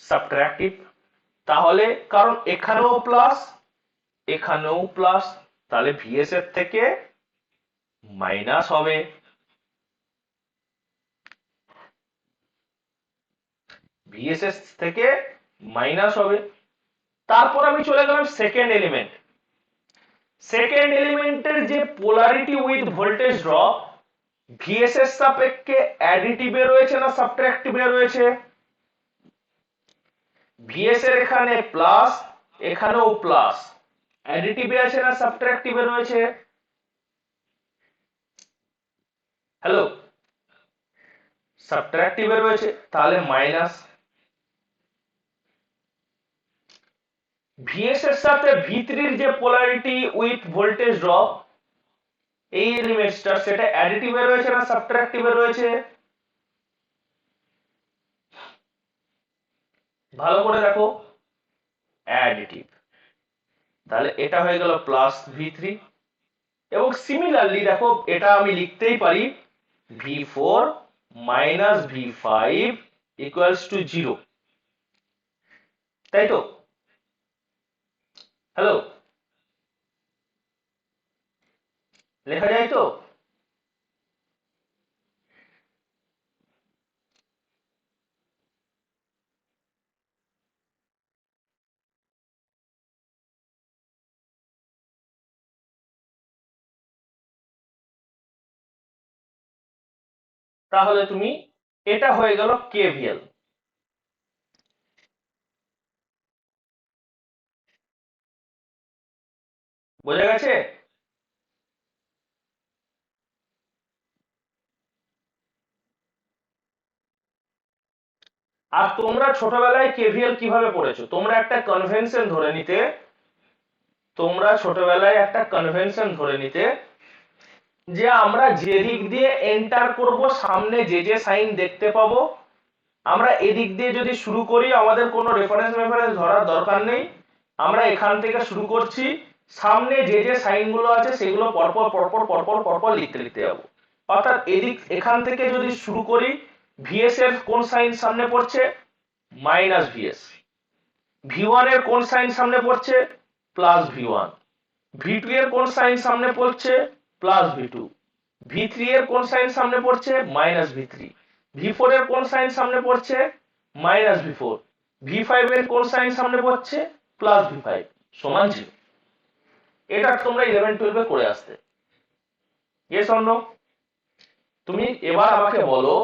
A: সাবট্রাকটিভ। তাহলে কারণ এখানেও প্লাস এখানেও প্লাস, তাহলে ভিএস এর থেকে মাইনাস হবে, ভিএস এর থেকে মাইনাস হবে। তারপর আমি চলে গেলাম সেকেন্ড এলিমেন্ট। সেকেন্ড এলিমেন্টের যে polarity with voltage drop VS এর সাপেক্ষে অ্যাডিটিভে রয়েছে না সাবট্রাকটিভে রয়েছে? ভিএস এর এখানে প্লাস, এখানেও প্লাস, অ্যাডিটিভে আছে না সাবট্রাকটিভে রয়েছে? হ্যালো, সাবট্রাকটিভে রয়েছে, তাহলে মাইনাস। ভিএস এর সাথে ভি3 এর যে পোলারিটি উইথ ভোল্টেজ ড্রপ এই এলিমেন্টসটা, সেটা অ্যাডিটিভে রয়েছে না সাবট্রাকটিভে রয়েছে? ভালো করে দেখো, অ্যাডিটিভ। তাহলে এটা হয়ে গেল প্লাস ভি3, এবং সিমিলারলি দেখো এটা আমি লিখতেই পারি ভি4 মাইনাস ভি5 ইকুয়ালস টু 0, তাই তো? হ্যালো, লেখা যায় তো? তাহলে তুমি, এটা হয়ে গেল কেভিএল। বোঝা গেছে? আর তোমরা ছোটবেলায় কেভিএল কিভাবে পড়েছো? তোমরা একটা কনভেনশন ধরে নিতে, তোমরা ছোটবেলায় একটা কনভেনশন ধরে নিতে যে আমরা যে দিক দিয়ে এন্টার করব, সামনে যে যে সাইন দেখতে পাবো, আমরা এদিক দিয়ে যদি শুরু করি, আমাদের কোনো রেফারেন্স ধরার দরকার নেই, আমরা এখান থেকে শুরু করছি, সামনে যে যে সাইন গুলো আছে সেগুলো পরপর পরপর পরপর পরপর লিখতে লিখতে যাবো। অর্থাৎ এখান থেকে যদি শুরু করি, ভিএস এর কোন সাইন সামনে পড়ছে? Minus VS. ভি1 এর কোন সাইন সামনে পড়ছে? Plus V1. ভি2 এর কোন সাইন সামনে পড়ছে? প্লাস ভি2। ভি3 এর কোন সাইন সামনে পড়ছে? মাইনাস ভি3। ভি4 এর কোন সাইন সামনে পড়ছে? মাইনাস ভি4। ভি5 এর কোন সাইন সামনে পড়ছে? প্লাস ভি5, সমান 0। এটা তোমরা 11-12 করে আসতে। Yes or no? তুমি এবার আমাকে বলো,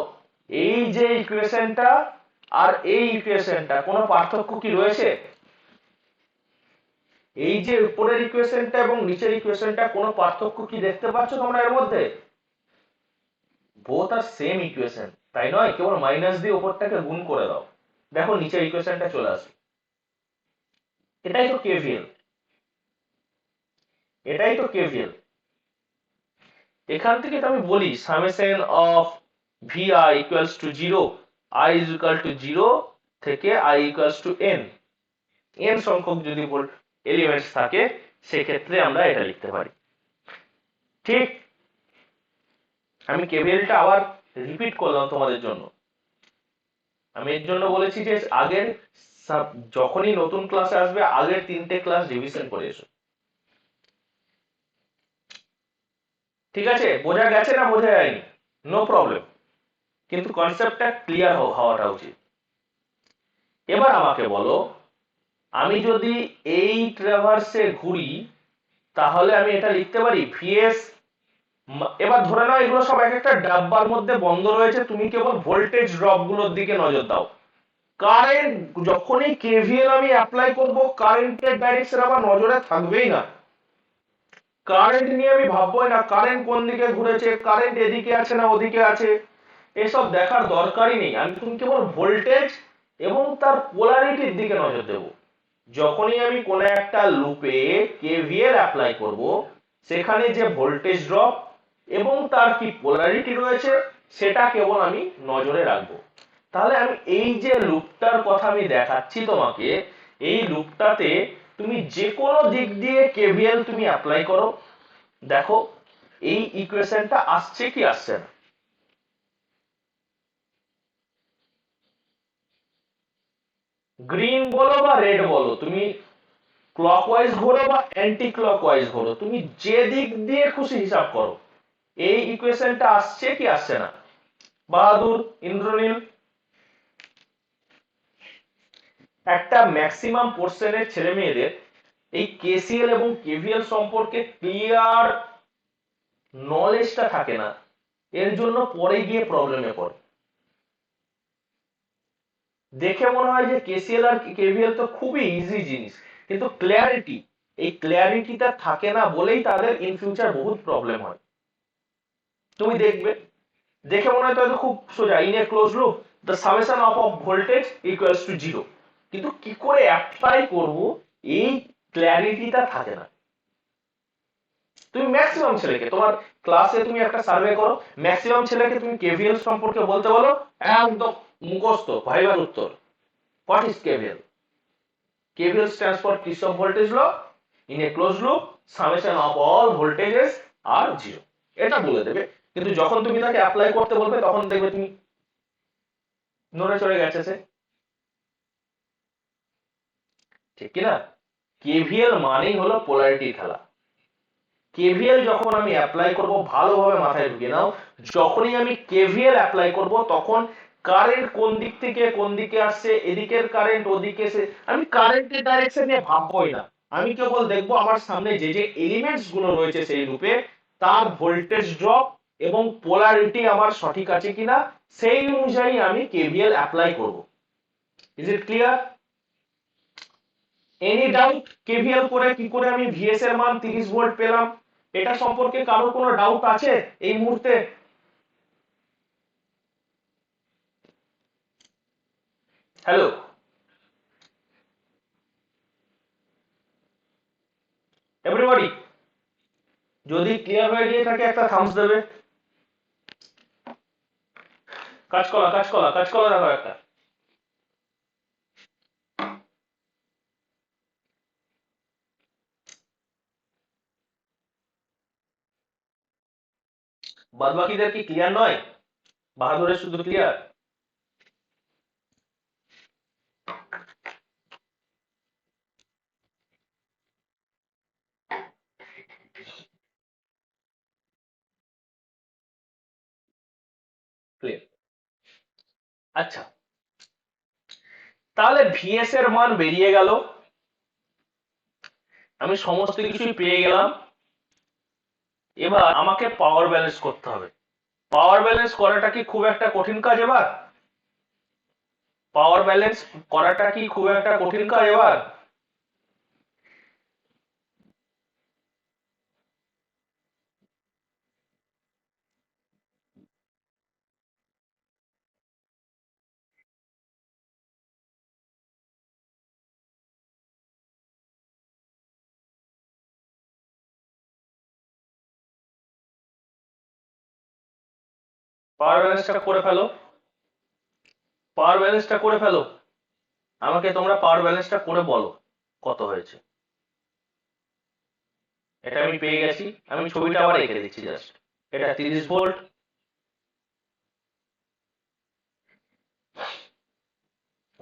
A: এই যে ইকুয়েশনটা আর এই ইকুয়েশনটা, কোনো পার্থক্য কি রয়েছে? এই যে উপরের ইকুয়েশনটা এবং নিচের ইকুয়েশনটা কোনো পার্থক্য কি দেখতে পাচ্ছ তোমরা এর মধ্যে? বোথ আর সেম ইকুয়েশন, তাই নয়? কেবল মাইনাস দিয়ে উপরটাকে গুণ করে দাও, দেখো নিচের ইকুয়েশনটা চলে আসবে। এটাই তো কেভিএল, এটাই তো কেভিএল। এখান থেকে তো আমি বলি summation of V I equals to 0, I is equal to 0 থেকে I equals to N, N সংখ্যক যদি এলিমেন্টস থাকে সেক্ষেত্রে আমরা এটা লিখতে পারি। ঠিক, আমি কেভিএলটা আবার রিপিট করলাম তোমাদের জন্য। আমি এর জন্য বলেছি যে আগের যখনই নতুন ক্লাসে আসবে আগের 3টে ক্লাস রিভিশন করে এসো। ঠিক আছে, বোঝা গেছে না বোঝা যায়নি? নো প্রবলেম, কিন্তু কনসেপ্টটা ক্লিয়ার হওয়াটা উচিত। এবার আমাকে বলো, আমি যদি এই ট্রাভার্সে ঘুরি তাহলে আমি এটা লিখতে পারি ভিএস। এবার ধরে নাও এগুলো সব এক একটা ডাব্বার মধ্যে বন্ধ রয়েছে, তুমি কেবল ভোল্টেজ ড্রপ গুলোর দিকে নজর দাও। কারেন্ট যখনই কেভিএল আমি অ্যাপ্লাই করব, কারেন্টের ডাইরেকশন আমার নজরে থাকবেই না। কারেন্ট নিয়ে আমি ভাববোই না কারেন্ট কোন দিকে ঘুরেছে, কারেন্ট এদিকে আছে না ওদিকে আছে, এসব দেখার দরকারই নেই। আমি তুমি কেবল ভোল্টেজ এবং তার পোলারিটির দিকে নজর দেব। যখনই আমি কোনো একটা লুপে কেভিএল অ্যাপ্লাই করব, সেখানে যে ভোল্টেজ ড্রপ এবং তার কি পোলারিটি রয়েছে সেটা কেবল আমি নজরে রাখবো। তাহলে আমি এই যে লুপটার কথা আমি দেখাচ্ছি তোমাকে, এই লুপটাতে তুমি যে কোনো দিক দিয়ে কেভিএল তুমি অ্যাপ্লাই করো, দেখো এই ইকুয়েশনটা আসছে কি আসছে না। গ্রিন বলো বা রেড বলো, তুমি ক্লকওয়াইজ ঘোরো বা অ্যান্টি ক্লকওয়াইজ ঘোরো, তুমি যে দিক দিয়ে খুশি হিসাব করো, এই ইকুয়েশনটা আসছে কি আসছে না? বাহাদুর, ইন্দ্রনীল, একটা ম্যাক্সিমাম পোর্শনের ছেলে মেয়েদের এই কেসিএল এবং কেভিএল সম্পর্কে ক্লিয়ার নলেজটা থাকে না, এর জন্য পরে গিয়ে প্রবলেমে পড়ে। দেখে মনে হয় যে কেসিএল আর কেভিএল তো খুবই ইজি জিনিস, কিন্তু ক্লিয়ারিটি, এই ক্লিয়ারিটিটা থাকে না বলেই তাদের ইন ফিউচার বহুত প্রবলেম হয়। তুমি দেখবে, দেখে মনে হয় তো খুব সোজা, in a close loop the summation of voltage equals to 0, কিন্তু কি করে অ্যাপ্লাই করব এই ক্ল্যারিটিটা থাকে না। তুমি ম্যাক্সিমাম ছেলেকে তোমার ক্লাসে তুমি একটা সার্ভে করো, ম্যাক্সিমাম ছেলেকে তুমি কেভিএল সম্পর্কে বলতে বলো, একদম মুখস্থ ভাইবার উত্তর, what is KVL? KVL stands for Kirchhoff voltage law. In a closed loop, summation of all voltages are 0. এটা বলে দেবে, কিন্তু যখন তুমি তাকে অ্যাপ্লাই করতে বলবে তখন দেখবে তুমি নড়ে চড়ে গেছে সে। ঠিক কি না? কেভিএল মানেই হলো পোলারিটি খেলা। কেভিএল যখন আমি অ্যাপ্লাই করব, ভালোভাবে মাথায় ঢুকিয়ে নাও, যখনই আমি কেভিএল অ্যাপ্লাই করব তখন কারেন্ট কোন দিক থেকে কোন দিকে আসছে, এদিকের কারেন্ট ওদিকে এসে, আমি কারেন্টের ডাইরেকশন নিয়ে ভাববোই না। আমি কেবল দেখবো আমার সামনে যে যে এলিমেন্টস গুলো রয়েছে সেই লুপে তার ভোল্টেজ ড্রপ এবং পোলারিটি আমার সঠিক আছে কিনা, সেই অনুযায়ী আমি কেভিএল অ্যাপ্লাই করব। Is it clear? Any doubt? KVL করে কি করে আমি ভিএস এর মান 30 ভোল্ট পেলাম, এটা সম্পর্কে কারোর কোনো ডাউট আছে এই মুহূর্তে? হ্যালো, এভরিবডি, যদি ক্লিয়ার হয়ে গিয়ে থাকে একটা থামস দেবে। কাঁচকলা কাঁচকলা কাঁচকলা দেখো একটা। বাদ বাকিদের কি ক্লিয়ার নয়? বাহাদুরের শুধু ক্লিয়ার? ক্লিয়ার। আচ্ছা, তাহলে ভিএস এর মান বেরিয়ে গেল, আমি সমস্ত কিছুই পেয়ে গেলাম। এবার আমাকে পাওয়ার ব্যালেন্স করতে হবে। পাওয়ার ব্যালেন্স করাটা কি খুব একটা কঠিন কাজ? এবার পাওয়ার ব্যালেন্স করাটা কি খুব একটা কঠিন কাজ? এবার পাওয়ার ব্যালেন্সটা করে ফেলো, পাওয়ার ব্যালেন্সটা করে ফেলো। আমাকে তোমরা পাওয়ার ব্যালেন্সটা করে বলো কত হয়েছে। এটা আমি পেয়ে গেছি, আমি ছবিটা আবার এঁকে দিচ্ছি জাস্ট। এটা 30 ভোল্ট,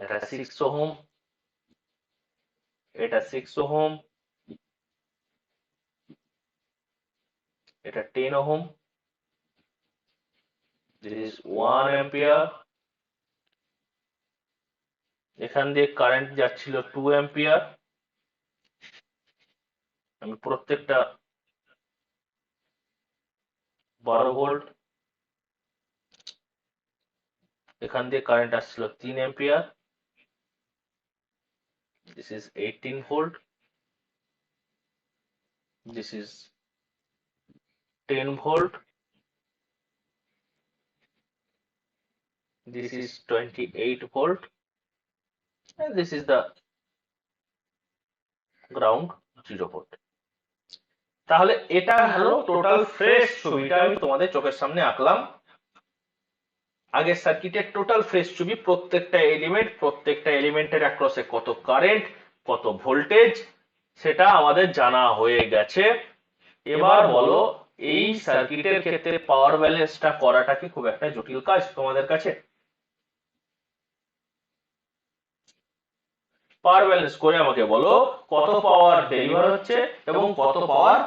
A: এটা 6 ওহম, এটা 6 ওহম, এটা 10 ওহম, দিস ইজ 1 অ্যাম্পিয়ার। এখান দিয়ে কারেন্ট যাচ্ছিল 2 অ্যাম্পিয়ার। আমি প্রত্যেকটা 12 ভোল্ট। এখান দিয়ে কারেন্ট আসছিল 3 ampere. This is 18 volt, this is 10 volt, this is 28 volt, and this is the ground 0 volt। তাহলে এটা হলো টোটাল ফ্রেশ ছবিটা আমি তোমাদের চোখের সামনে আঁকলাম। আগের সার্কিটের টোটাল ফ্রেশ ছবি, প্রত্যেকটা এলিমেন্টের অ্যাক্রসে কত কারেন্ট, কত ভোল্টেজ, সেটা আমাদের জানা হয়ে গেছে। এবার বলো, এই সার্কিটের ক্ষেত্রে পাওয়ার ব্যালেন্সটা করাটা কি খুব একটা জটিল কাজ তোমাদের কাছে? পাওয়ার ব্যালেন্স করে আমাকে বলো কত পাওয়ার ডেলিভার হচ্ছে এবং কত পাওয়ার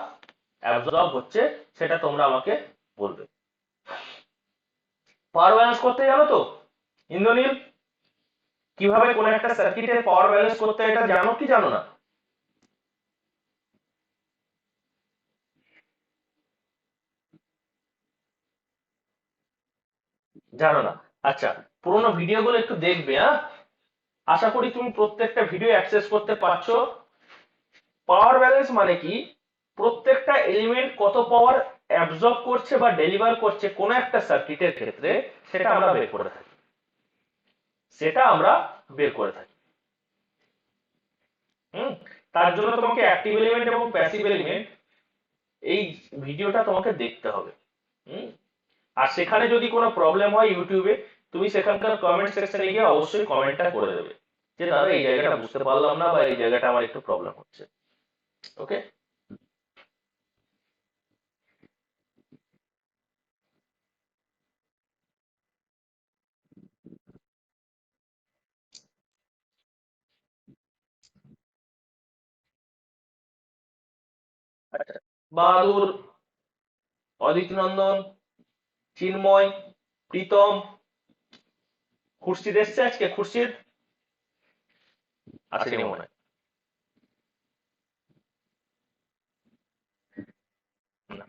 A: অ্যাবজর্ব হচ্ছে, সেটা তোমরা আমাকে বলবে। পাওয়ার ব্যালেন্স করতে জানো তো ইন্দ্রনীল? কিভাবে কোন একটা সার্কিটের পাওয়ার ব্যালেন্স করতে এটা জানো কি জানো না? জানো না? আচ্ছা, পুরোনো ভিডিওগুলো একটু দেখবে। হ্যাঁ, আশা করি তুমি প্রত্যেকটা ভিডিও অ্যাক্সেস করতে পারছো। পাওয়ার ব্যালেন্স মানে কি, প্রত্যেকটা এলিমেন্ট কত পাওয়ার অ্যাবজর্ব করছে বা ডেলিভার করছে কোন একটা সার্কিটের ক্ষেত্রে, সেটা আমরা বের করে থাকি, সেটা আমরা বের করে থাকি। হুম, তার জন্য তোমাকে অ্যাক্টিভ এলিমেন্ট এবং প্যাসিভ এলিমেন্ট এই ভিডিওটা তোমাকে দেখতে হবে। হুম, আর সেখানে যদি কোনো প্রবলেম হয় ইউটিউবে, তুমি সেখানকার কমেন্ট সেকশনে গিয়ে অবশ্যই কমেন্টটা করে দেবে যে দাদা এই জায়গাটা বুঝতে পারলাম না বা এই জায়গাটা আমার একটু প্রবলেম হচ্ছে। ওকে, আচ্ছা, বাহাদুর, অদিতি নন্দন, চিন্ময়, প্রীতম, খুরশিদ এসছে আজকে? খুরশিদ আসেনি মনে হয়। না।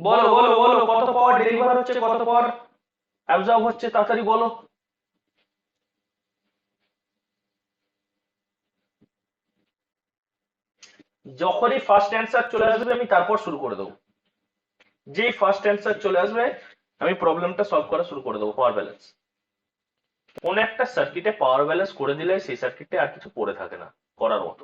A: বলো বলো বলো, কত পাওয়ার ডেলিভার হচ্ছে, কত পাওয়ার অ্যাবজর্ব হচ্ছে, তাড়াতাড়ি বলো। যখনই ফার্স্ট অ্যান্সার চলে আসবে আমি তারপর শুরু করে দেবো। যেই ফার্স্ট অ্যান্সার চলে আসবে আমি প্রবলেমটা সলভ করা শুরু করে দেবো। পাওয়ার ব্যালেন্স, কোন একটা সার্কিটে পাওয়ার ব্যালেন্স করে দিলে সেই সার্কিটে আর কিছু পড়ে থাকে না করার মতো।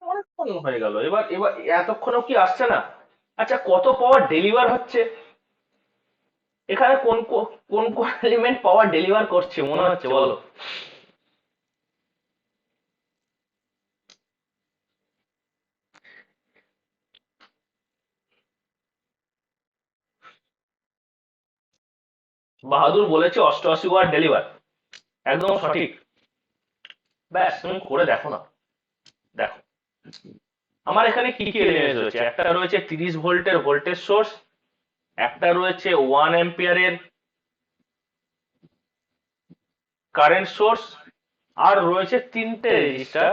A: অনেকক্ষণ হয়ে গেল, এবার এবার এতক্ষণও কি আসছে না? আচ্ছা, কত পাওয়ার ডেলিভার হচ্ছে, এখানে কোন কোন কোন এলিমেন্ট পাওয়ার ডেলিভার করছে মনে হচ্ছে বলো? বাহাদুর বলেছে 88 ওয়াট ডেলিভার, একদম সঠিক। ব্যাস, তুমি করে দেখো না, দেখো। আমার এখানে কি কি এলিমেন্টস রয়েছে, একটা রয়েছে 30 ভোল্টের ভোল্টেজ সোর্স, একটা রয়েছে 1 অ্যাম্পিয়ারের কারেন্ট সোর্স, আর রয়েছে তিনটে রেজিস্টার,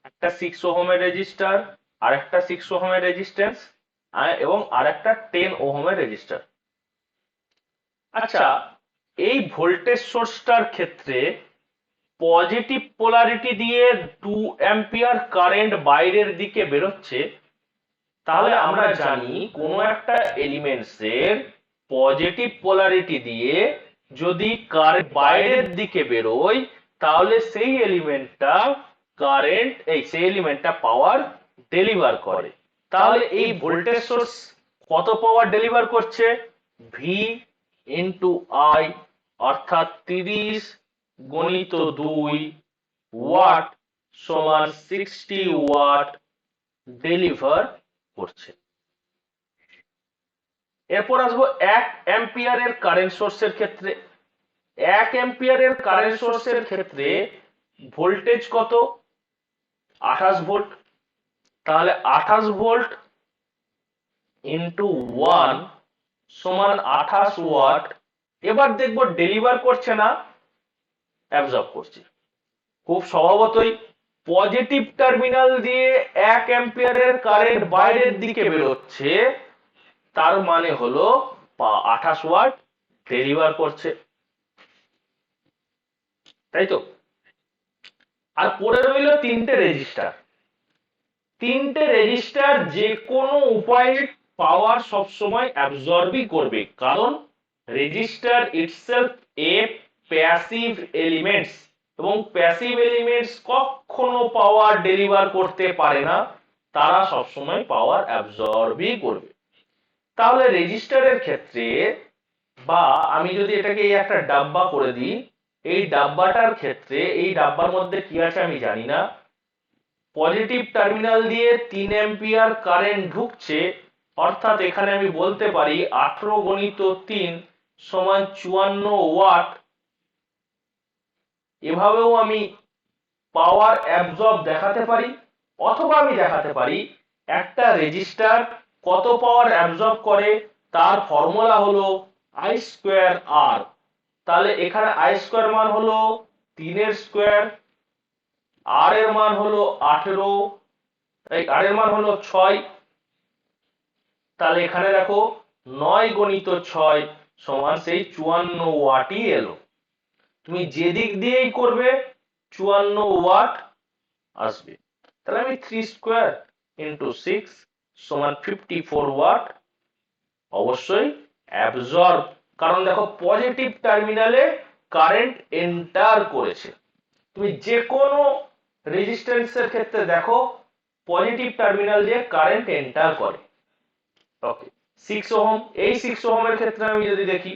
A: একটা 6 ওহমের রেজিস্টার, আর একটা 6 ওহমের রেজিস্ট্যান্স, এবং আর একটা 10 ওহমের রেজিস্টার। আচ্ছা, এই ভোল্টেজ সোর্সটার ক্ষেত্রে পজিটিভ পোলারিটি দিয়ে 2 অ্যাম্পিয়ার কারেন্ট বাইরের দিকে বেরোচ্ছে, তাহলে আমরা জানি কোনো একটা এলিমেন্টস এর পজিটিভ পোলারিটি দিয়ে যদি কারেন্ট বাইরের দিকে বেরোয়, তাহলে সেই এলিমেন্টটা পাওয়ার ডেলিভার করে। তাহলে এই ভোল্টেজ সোর্স কত পাওয়ার ডেলিভার করছে? ভি ইন্টু আই, অর্থাৎ 30 গুণিত 2 ওয়াট সমান 60 ওয়াট ডেলিভার করছে। এরপর আসবো 1 অ্যাম্পিয়ারের কারেন্ট সোর্সের ক্ষেত্রে। 1 অ্যাম্পিয়ারের কারেন্ট সোর্সের ক্ষেত্রে ভোল্টেজ কত? 28 ভোল্ট। তাহলে 28 ভোল্ট ইন্টু 1 সমান 28 ওয়াট। এবার দেখবো ডেলিভার করছে না অ্যাবজর্ব করছে। খুব স্বভাবতই পজিটিভ টার্মিনাল দিয়ে 1 অ্যাম্পিয়ারের কারেন্ট বাইরের দিকে বেরোচ্ছে, তার মানে হলো 28 ওয়াট ডেলিভার করছে, তাই তো? আর পড়ে রইল তিনটে রেজিস্টার। তিনটে রেজিস্টার যে কোনো উপায়ে পাওয়ার সবসময় অ্যাবজর্বই করবে, কারণ রেজিস্টার ইটসেলফ এ প্যাসিভ এলিমেন্টস, এবং প্যাসিভ এলিমেন্টস কখনো পাওয়ার ডেলিভার করতে পারে না, তারা সবসময় পাওয়ার অ্যাবজর্বই করবে। তাহলে রেজিস্টারের ক্ষেত্রে, বা আমি যদি এটাকে এই একটা ডাব্বা করে দিই, এই ডাব্বাটার ক্ষেত্রে এই ডাব্বার মধ্যে কি আছে আমি জানি না, পজিটিভ টার্মিনাল দিয়ে 3 অ্যাম্পিয়ার কারেন্ট ঢুকছে, অর্থাৎ এখানে আমি বলতে পারি 18 গুণিত 3 সমান 54 ওয়াট। এভাবেও আমি পাওয়ার অ্যাবজর্ব দেখাতে পারি, অথবা আমি দেখাতে পারি একটা রেজিস্টার কত পাওয়ার অ্যাবজর্ব করে তার ফর্মুলা হলো আই স্কোয়ার আর। তাহলে এখানে আই স্কোয়ার মান হলো 3 এর স্কোয়ার, আর এর মান হলো 18, আর এর মান হলো 6। তাহলে এখানে দেখো 9 গুণিত 6 সমান সেই 54 ওয়াটই এলো। তুমি যে দিক দিয়েই করবে 54 ওয়াট আসবে। তাহলে আমি 3 স্কোয়ার ইন্টু 6 সমান 54 ওয়াট অবশ্যই অ্যাবজর্ব, কারণ দেখো পজিটিভ টার্মিনালে কারেন্ট এন্টার করেছে। তুমি যে কোনো রেজিস্ট্যান্সের ক্ষেত্রে দেখো পজিটিভ টার্মিনাল দিয়ে কারেন্ট এন্টার করে। ওকে, 6 ওহম, এই 6 ওহমের ক্ষেত্রে আমি যদি দেখি,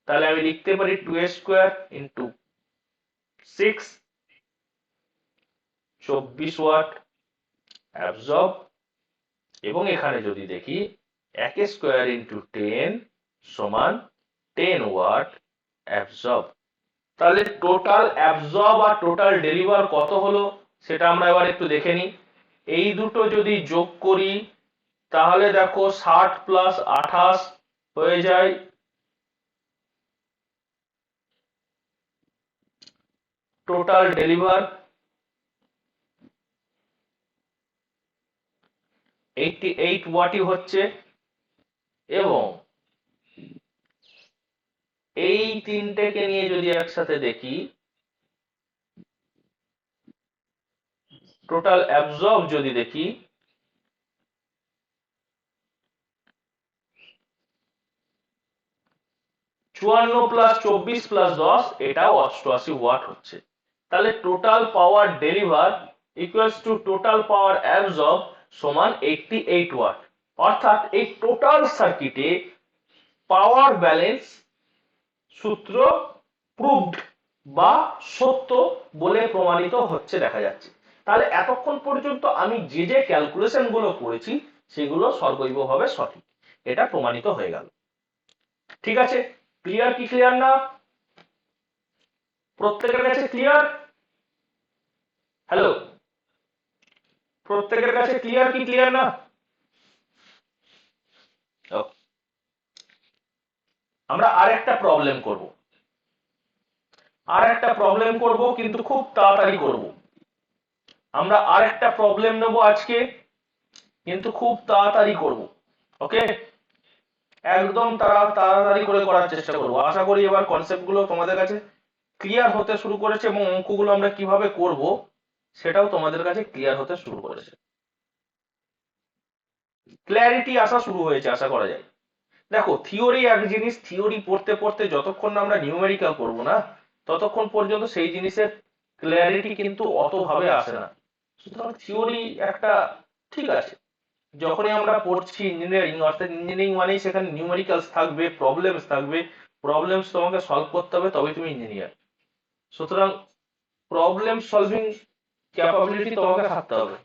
A: তাহলে আমি লিখতে পারি 2 স্কোয়ার ইন্টু 6, 24 ওয়াট অ্যাবজর্ব। এবং এখানে যদি দেখি 1 স্কোয়ার ইন্টু 10 সমান 10 ওয়াট অ্যাবজর্ব। তাহলে টোটাল অ্যাবজর্ব আর টোটাল ডেলিভার কত হলো সেটা আমরা এবার একটু দেখে নিই। এই দুটো যদি যোগ করি, তাহলে দেখো 60 প্লাস 28 হয়ে যায় টোটাল ডেলিভার 88 ওয়াটই হচ্ছে। এবং এই তিনটেকে নিয়ে যদি একসাথে দেখি, টোটাল অ্যাবজর্ব যদি দেখি, চুয়ান্ন প্লাস 24 প্লাস 10, এটাও 88 ওয়াট হচ্ছে। তাহলে total power deliver equals to total power absorb সমান 88 ওয়াট। অর্থাৎ এই টোটাল সার্কিটে পাওয়ার ব্যালেন্স সূত্র প্রুভড বা সত্য বলে প্রমাণিত হচ্ছে দেখা যাচ্ছে। তাহলে এতক্ষণ পর্যন্ত আমি যে যে ক্যালকুলেশন গুলো করেছি সেগুলো সর্বৈবভাবে সঠিক, এটা প্রমাণিত হয়ে গেল। ঠিক আছে, ক্লিয়ার কি ক্লিয়ার না? প্রত্যেকের কাছে ক্লিয়ার? হ্যালো, প্রত্যেকের কাছে ক্লিয়ার কি ক্লিয়ার না? Okay. আমরা আরেকটা প্রবলেম করব, কিন্তু খুব তাড়াতাড়ি করব। আমরা আরেকটা প্রবলেম নেব আজকে, কিন্তু খুব তাড়াতাড়ি করব। ওকে, একদম তাড়াতাড়ি করে করার চেষ্টা করব। আশা করি এবার কনসেপ্টগুলো তোমাদের কাছে ক্লিয়ার হতে শুরু করেছে এবং অঙ্কগুলো আমরা কিভাবে করব সেটাও তোমাদের কাছে ক্লিয়ার হতে শুরু করেছে, ক্ল্যারিটি আসা শুরু হয়েছে আশা করা যায়। দেখো, থিওরি এক জিনিস, থিওরি পড়তে পড়তে যতক্ষণ না আমরা নিউমেরিক্যাল করব না, ততক্ষণ পর্যন্ত সেই জিনিসের ক্ল্যারিটি কিন্তু অতভাবে আসে না। সুতরাং থিওরি একটা ঠিক আছে, যখনই আমরা পড়ছি ইঞ্জিনিয়ারিং, অর্থাৎ ইঞ্জিনিয়ারিং মানেই সেখানে নিউমেরিক্যালস থাকবে, প্রবলেমস থাকবে, প্রবলেমস তোমাকে সলভ করতে হবে, তবে তুমি ইঞ্জিনিয়ার। সুতরাং প্রবলেম সলভিং ক্যাপাবিলিটি তোমাকে থাকতে হবে।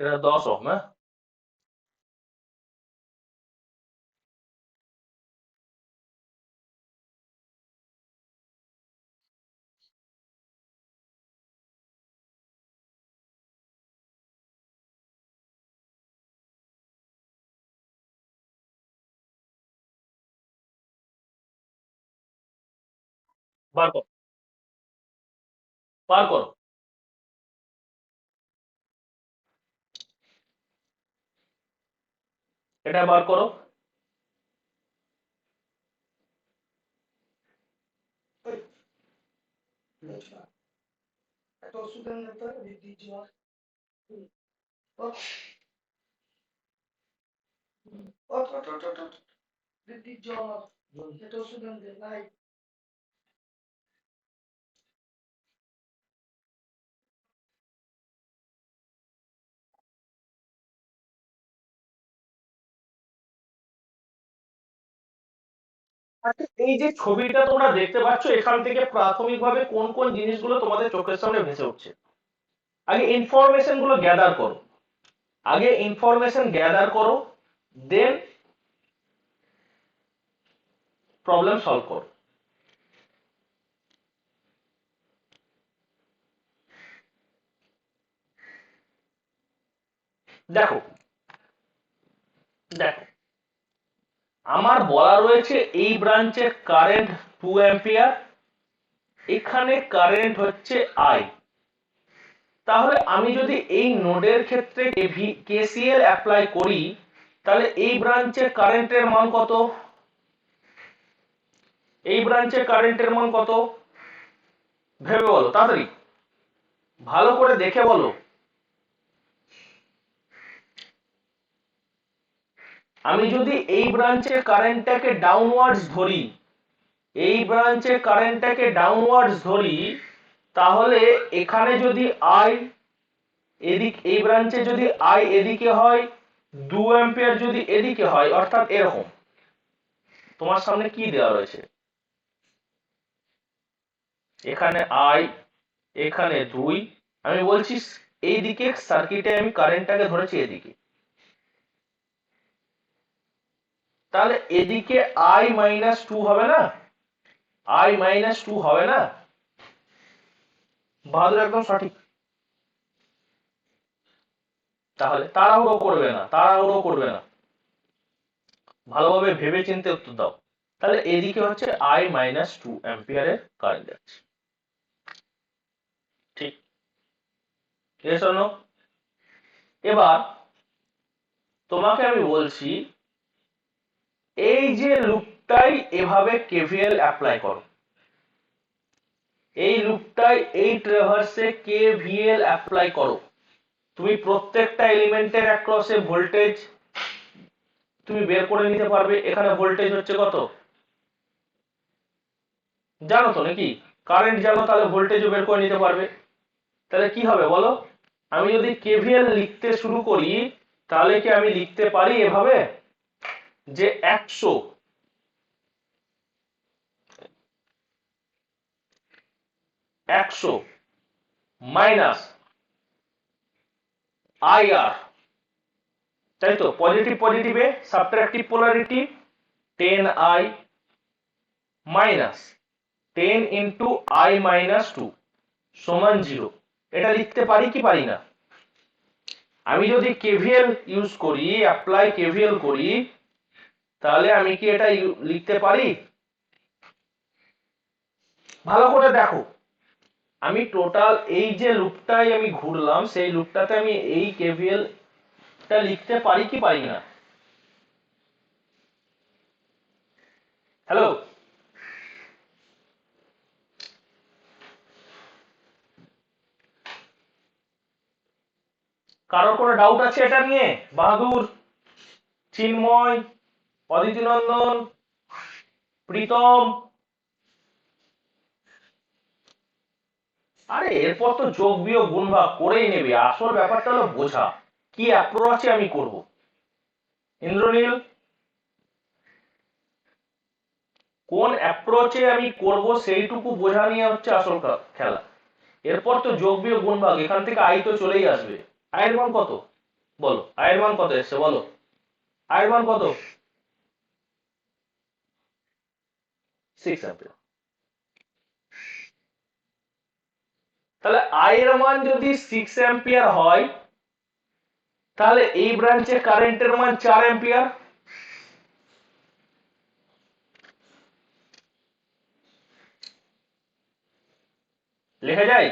A: এটা 10 ওহম, হ্যাঁ? বার করো, বার করো। এটা বার করো। আচ্ছা, এই যে ছবিটা তোমরা দেখতে পাচ্ছ, এখান থেকে প্রাথমিকভাবে কোন কোন জিনিসগুলো তোমাদের চোখের সামনে ভেসে উঠছে? আগে ইনফরমেশন গুলো গ্যাদার করো, আগে ইনফরমেশন গ্যাদার করো, দেন প্রবলেম সলভ করো। দেখো, দেখো, আমার বলা রয়েছে এই ব্রাঞ্চে কারেন্ট 2 অ্যাম্পিয়ার, এখানে কারেন্ট হচ্ছে আই। তাহলে আমি যদি এই নোডের ক্ষেত্রে কেসিএল অ্যাপ্লাই করি, তাহলে এই ব্রাঞ্চে কারেন্টের মান কত? এই ব্রাঞ্চে কারেন্টের মান কত ভেবে বলো, তাড়াতাড়ি ভালো করে দেখে বলো। আমি যদি এই ব্রাঞ্চে কারেন্টটাকে ডাউনওয়ার্ডস ধরি, এই ব্রাঞ্চে কারেন্টটাকে ডাউনওয়ার্ডস ধরি, তাহলে এখানে যদি আই এদিক, এই ব্রাঞ্চে যদি আই এদিকে হয়, 2 অ্যাম্পিয়ার যদি এদিকে হয়, অর্থাৎ এরকম তোমার সামনে কি দেওয়া রয়েছে, এখানে আই, এখানে 2। আমি বলছি এইদিকে সার্কিটে আমি কারেন্টটাকে ধরেছি এদিকে, তাহলে এদিকে I-2 হবে না? I-2 হবে না? বাহাদুর একদম সঠিক। তাহলে তাড়াহুড়ো করবে না, তাড়াহুড়ো করবে না, ভালোভাবে ভেবে চিন্তে উত্তর দাও। তাহলে এদিকে হচ্ছে I-2 অ্যাম্পিয়ারের কারেন্ট যাচ্ছে, ঠিক? Yes or no? এবার তোমাকে আমি বলছি, এই যে লুপটাই এভাবে কেভিএল অ্যাপ্লাই করো, এই লুপটায় এই ট্রেভার্সে কেভিএল অ্যাপ্লাই করো। তুমি প্রত্যেকটা এলিমেন্টের অ্যাক্রসে ভোল্টেজ তুমি বের করে নিতে পারবে। এখানে ভোল্টেজ হচ্ছে কত জানো তো নাকি? কারেন্ট জানো, তাহলে ভোল্টেজও বের করে নিতে পারবে। তাহলে কি হবে বলো? আমি যদি কেভিএল লিখতে শুরু করি তাহলে কি আমি লিখতে পারি এভাবে যে 100 মাইনাস আইআর, তাই তো? পজিটিভ পজিটিভে subtractive polarity 10i minus 10 into i minus 2 সমান 0। এটা লিখতে পারি কি পারি না? আমি যদি কেভিএল ইউজ করি, অ্যাপ্লাই কেভিএল করি, তাহলে আমি কি এটা লিখতে পারি? ভালো করে দেখো, আমি টোটাল এই যে লুপটাই আমি ঘুরলাম সেই লুপটাতে আমি এই কেভিএল টা লিখতে পারি কি পারি না? হ্যালো, কারোর কোনো ডাউট আছে এটা নিয়ে? বাহাদুর, চিন্ময়, অদিতি নন্দন, প্রীতম? আরে এরপর তো যোগ বিয়োগ গুণ ভাগ করেই নেবে, আসল ব্যাপারটা হলো বোঝা কি অ্যাপ্রোচে আমি করব। ইন্দ্রনীল, কোন অ্যাপ্রোচে আমি করব সেইটুকু বোঝা নিয়ে হচ্ছে আসল খেলা। এরপর তো যোগ বিয়োগ গুণ ভাগ, এখান থেকে আই তো চলেই আসবে। আয়ের মান কত বলো? আয়ের মান কত এসছে বলো? আয়ের মান কত? 6 অ্যাম্পিয়ার। তাহলে আয়ের মান যদি 6 অ্যাম্পিয়ার হয় তাহলে এই ব্রাঞ্চে কারেন্টের মান 4 অ্যাম্পিয়ার। লেখা যায়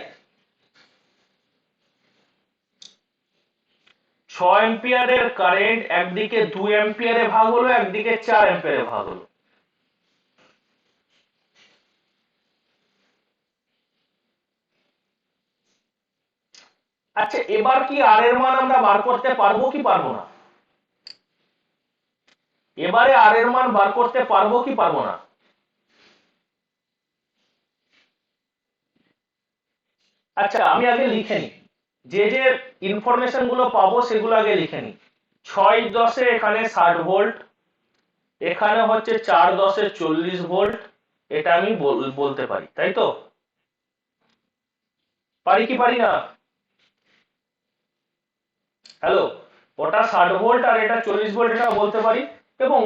A: 6 অ্যাম্পিয়ারের কারেন্ট একদিকে 2 অ্যাম্পিয়ারে ভাগ হলো, একদিকে 4 অ্যাম্পিয়ারে ভাগ হলো। আচ্ছা, এবার কি আর এর মান আমরা বার করতে পারবো কি পারবো না? এবারে আর এর মান বার করতে পারবো কি পারবো না? আচ্ছা, আমি আগে লিখে নিই, যে যে ইনফরমেশন গুলো পাবো সেগুলো আগে লিখে নিই। 6 10 এখানে 60 ভোল্ট, এখানে হচ্ছে 4 10 40 ভোল্ট। এটা আমি বলতে পারি, তাই তো? পারি কি পারি না? হ্যালো, ওটা 60 ভোল্ট আর এটা 40 ভোল্ট, এটা বলতে পারি। এবং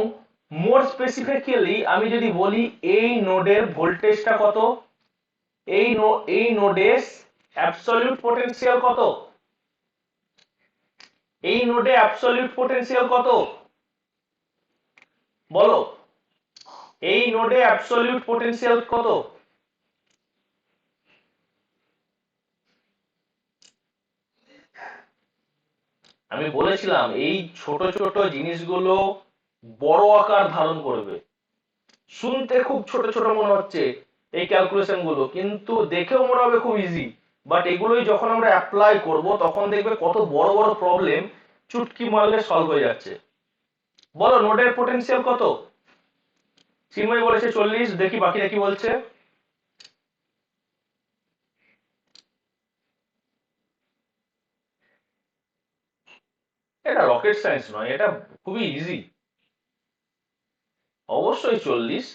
A: মোর স্পেসিফিক্যালি আমি যদি বলি এই নোডের ভোল্টেজটা কত, এই নোডের অ্যাবসলিউট পটেনশিয়াল কত, এই নোডে অ্যাবসলিউট পটেনশিয়াল কত বলো? এই নোডে অ্যাবসলিউট পটেনশিয়াল কত? আমি বলেছিলাম এই ছোট ছোট জিনিসগুলো বড় আকার ধারণ করবে। শুনতে খুব ছোট ছোট মনে হচ্ছে এই ক্যালকুলেশন গুলো, কিন্তু দেখেও মনে হবে খুব ইজি, বাট এগুলোই যখন আমরা অ্যাপ্লাই করব তখন দেখবে কত বড় বড় প্রবলেম চুটকি মারলে সলভ হয়ে যাচ্ছে। বলো নোডের পটেনশিয়াল কত? চিন্ময় বলেছে 40, দেখি বাকিরা কি বলছে। এটা রকেট সায়েন্স নয়, এটা খুবই ইজি। অবশ্যই 40,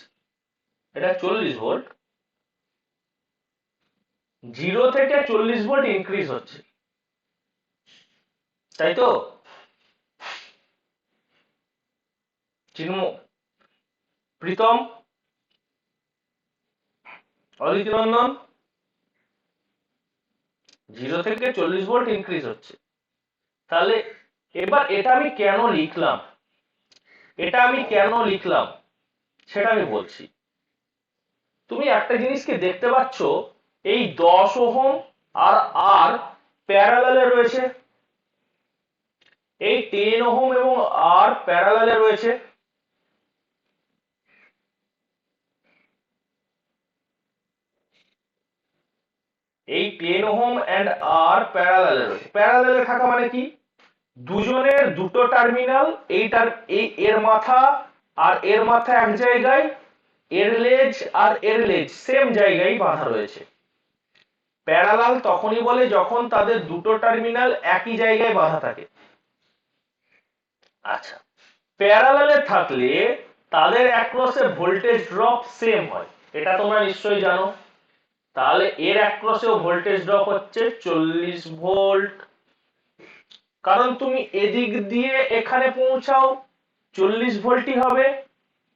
A: এটা 40 ভোল্ট। 0 থেকে 40 ভোল্ট ইনক্রিজ হচ্ছে, তাই তো? চিন্ময়, প্রীতম, অদিতি নন্দন, 0 থেকে 40 ভোল্ট ইনক্রিজ হচ্ছে। তাহলে এবার এটা আমি কেন লিখলাম, এটা আমি কেন লিখলাম সেটা আমি বলছি। তুমি একটা জিনিসকে দেখতে পাচ্ছ, এই 10 ওহম আর আর প্যারালালে রয়েছে, এই 10 ওহম এবং আর প্যারালালে রয়েছে। এই 10 ওহম এন্ড আর প্যারালালে রয়েছে। প্যারালালে থাকা মানে কি, দুজনের দুটো টার্মিনাল, এইটার এই এর মাথা আর এর মাথা এক জায়গায়, এর লেজ আর এর লেজ সেম জায়গায় বাঁধা রয়েছে। প্যারালাল তখনই বলে যখন তাদের দুটো টার্মিনাল একই জায়গায় বাঁধা থাকে। আচ্ছা, প্যারালালে থাকলে তাদের অ্যাক্রসে ভোল্টেজ ড্রপ সেম হয়, এটা তোমরা নিশ্চয়ই জানো। তাহলে এর অ্যাক্রসেও ভোল্টেজ ড্রপ হচ্ছে 40 ভোল্ট, কারণ তুমি এদিক দিয়ে এখানে পৌঁছাও 40 ভোল্টই হবে,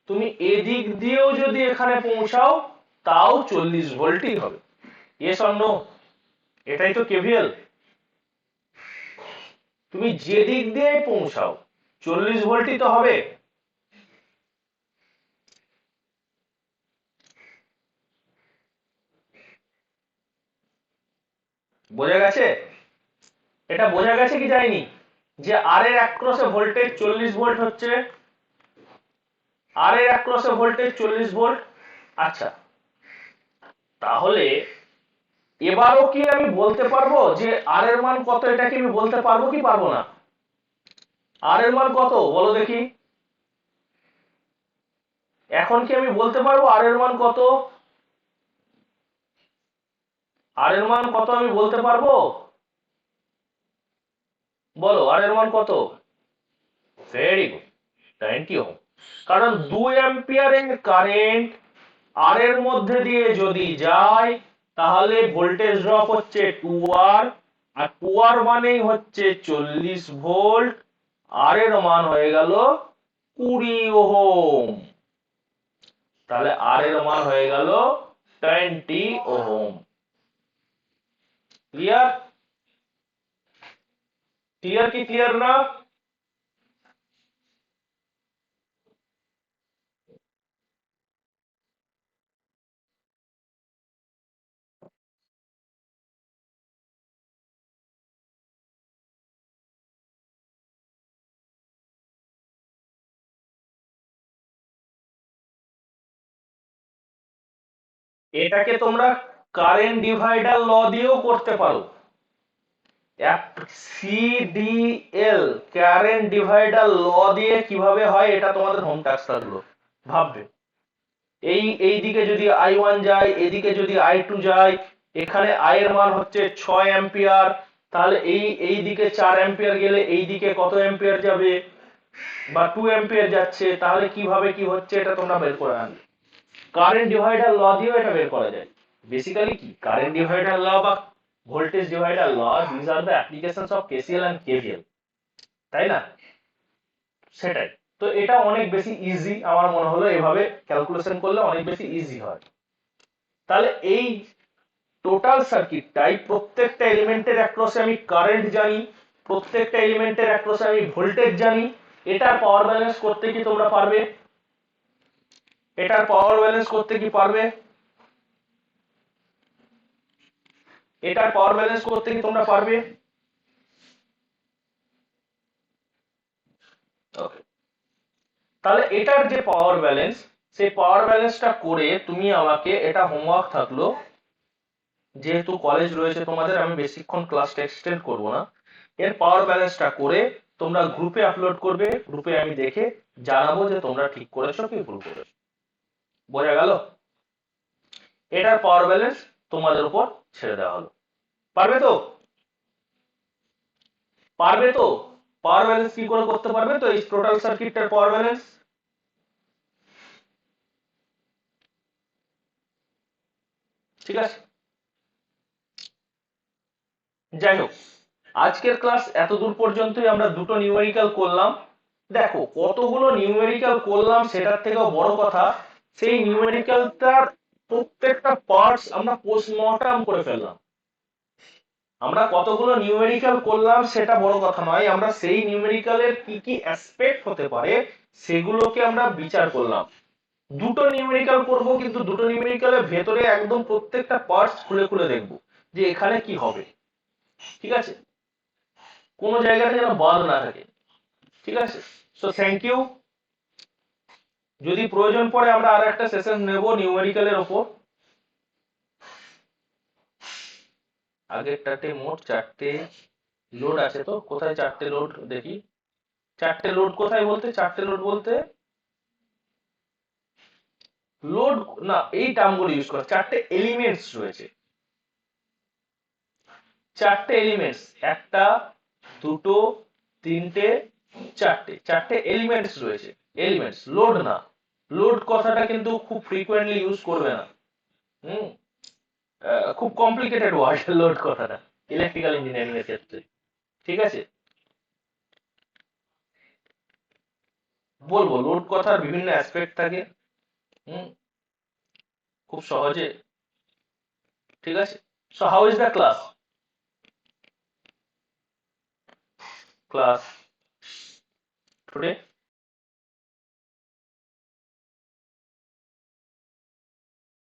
A: তুমি এদিক দিয়েও যদি এখানে পৌঁছাও তাও 40 ভোল্টই হবে। Yes or no? এটাই তো কেভিএল। তুমি যে দিক দিয়ে পৌঁছাও 40 ভোল্টই তো হবে। বোঝা গেছে? এটা বোঝা গেছে কি যায়নি, যে আর এর অ্যাক্রসে ভোল্টেজ 40 ভোল্ট হচ্ছে, আর এর অ্যাক্রসে ভোল্টেজ 40 ভোল্ট। আচ্ছা, তাহলে এবারও কি আমি বলতে পারবো যে আর এর মান কত, এটা কি আমি বলতে পারবো কি পারবো না? আর এর মান কত বলো দেখি, এখন কি আমি বলতে পারবো আর এর মান কত? আর এর মান কত আমি বলতে পারবো? বলো আর এর মান কত? Very good, 20 ohm. কারণ 2 অ্যাম্পিয়ারের কারেন্ট আর এর মধ্যে দিয়ে যদি যায় তাহলে ভোল্টেজ ড্রপ হচ্ছে 2R, আর 2R মানেই হচ্ছে 40 ভোল্ট, আর এর মান হয়ে গেল 20 ওহম। তাহলে আর এর মান হয়ে গেল 20 ওহম। ক্লিয়ার? ক্লিয়ার কি ক্লিয়ার না? এটাকে তোমরা কারেন্ট ডিভাইডার ল দিয়েও করতে পারো। সিডিএল কারেন্ট ডিভাইডার ল দিয়ে কিভাবে হয় এটা তোমাদের হোম টাস্ক থাকলো, ভাববে। এই দিকে যদি I1 যায়, এদিকে যদি I2 যায়, এখানে I এর মান হচ্ছে 6 অ্যাম্পিয়ার, তাহলে এই দিকে 4 অ্যাম্পিয়ার গেলে এই দিকে কত অ্যাম্পিয়ার যাবে, বা 2 অ্যাম্পিয়ার যাচ্ছে, তাহলে কিভাবে কি হচ্ছে এটা তোমরা বের করে আনবে। কারেন্ট ডিভাইডার ল দিয়েও এটা বের করা যায়। বেসিক্যালি কি কারেন্ট ডিভাইডার ল বা voltage divider law, this are the applications of KCL and KVL, তাই না? সেটাই তো, এটা অনেক বেশি ইজি আমার মনে হলো, এভাবে ক্যালকুলেশন করলে অনেক বেশি ইজি হয়। তাহলে এই টোটাল সার্কিটটাই প্রত্যেকটা এলিমেন্টের অ্যাক্রসে আমি কারেন্ট জানি, প্রত্যেকটা এলিমেন্টের অ্যাক্রসে আমি ভোল্টেজ জানি। এটার পাওয়ার ব্যালেন্স করতে কি তোমরা পারবে? এটার পাওয়ার ব্যালেন্স করতে কি পারবে? এটার পাওয়ার ব্যালেন্স করতে কি তোমরা পারবে? ওকে, তাহলে এটার যে পাওয়ার ব্যালেন্স, সেই পাওয়ার ব্যালেন্সটা করে তুমি আমাকে, এটা হোমওয়ার্ক থাকলো, যেহেতু কলেজ রয়েছে তোমাদের আমি বেশিক্ষণ ক্লাসটা এক্সটেন্ড করব না, এর পাওয়ার ব্যালেন্সটা করে তোমরা গ্রুপে আপলোড করবে, গ্রুপে আমি দেখে জানাবো যে তোমরা ঠিক করেছো কি ভুল করেছো। বোঝা গেল? এটার পাওয়ার ব্যালেন্স তোমাদের উপর ছেড়ে দেওয়া হলো। পারবে তো? পারবে তো? পাওয়ার ব্যালেন্স কি করে করতে পারবে তো, এই টোটাল সার্কিটটার পাওয়ার ব্যালেন্স? ঠিক আছে, যাই হোক, আজকের ক্লাস এত দূর পর্যন্তই। আমরা দুটো নিউমেরিক্যাল করলাম। দেখো কতগুলো নিউমেরিক্যাল করলাম, সেটার থেকেও বড় কথা সেই নিউমেরিক্যালটার প্রত্যেকটা পার্টস আমরা পোস্টমর্টম করে ফেললাম। আমরা কতগুলো নিউমেরিক্যাল করলাম সেটা বড় কথা নয়, আমরা সেই নিউমেরিক্যালের কি কি অ্যাসপেক্ট হতে পারে সেগুলোকে আমরা বিচার করলাম। দুটো নিউমেরিক্যাল করব, কিন্তু দুটো নিউমেরিক্যালের ভেতরে একদম প্রত্যেকটা পার্টস খুলে খুলে দেখব যে এখানে কি হবে। ঠিক আছে, কোনো জায়গাতে যেন বাদ না থাকে। ঠিক আছে, সো থ্যাংক ইউ। যদি প্রয়োজন পড়ে আমরা আর একটা সেশন নেব নিউমেরিক্যালের ওপর। আগেরটাতে মোট 4টে লোড আছে, তো কোথায় 4টে লোড দেখি। 4টে লোড কোথায় বলতে, 4টে লোড বলতে লোড না, এই টার্মগুলো ইউজ করা, 4টে এলিমেন্টস রয়েছে, 4টে এলিমেন্টস, একটা, দুটো, তিনটে, 4টে এলিমেন্টস রয়েছে, এলিমেন্টস, লোড না। লোড কথাটা কিন্তু খুব ফ্রিকোয়েন্টলি ইউজ করবে না। হুম খুব কমপ্লিকেটেড ওয়ার্ড লোড কথাটা ইলেকট্রিক্যাল ইঞ্জিনিয়ারিং এর ক্ষেত্রে। ঠিক আছে, বলবো লোড কথার বিভিন্ন অ্যাসপেক্ট থাকে। হুম খুব সহজে। ঠিক আছে, so how is the class? Class today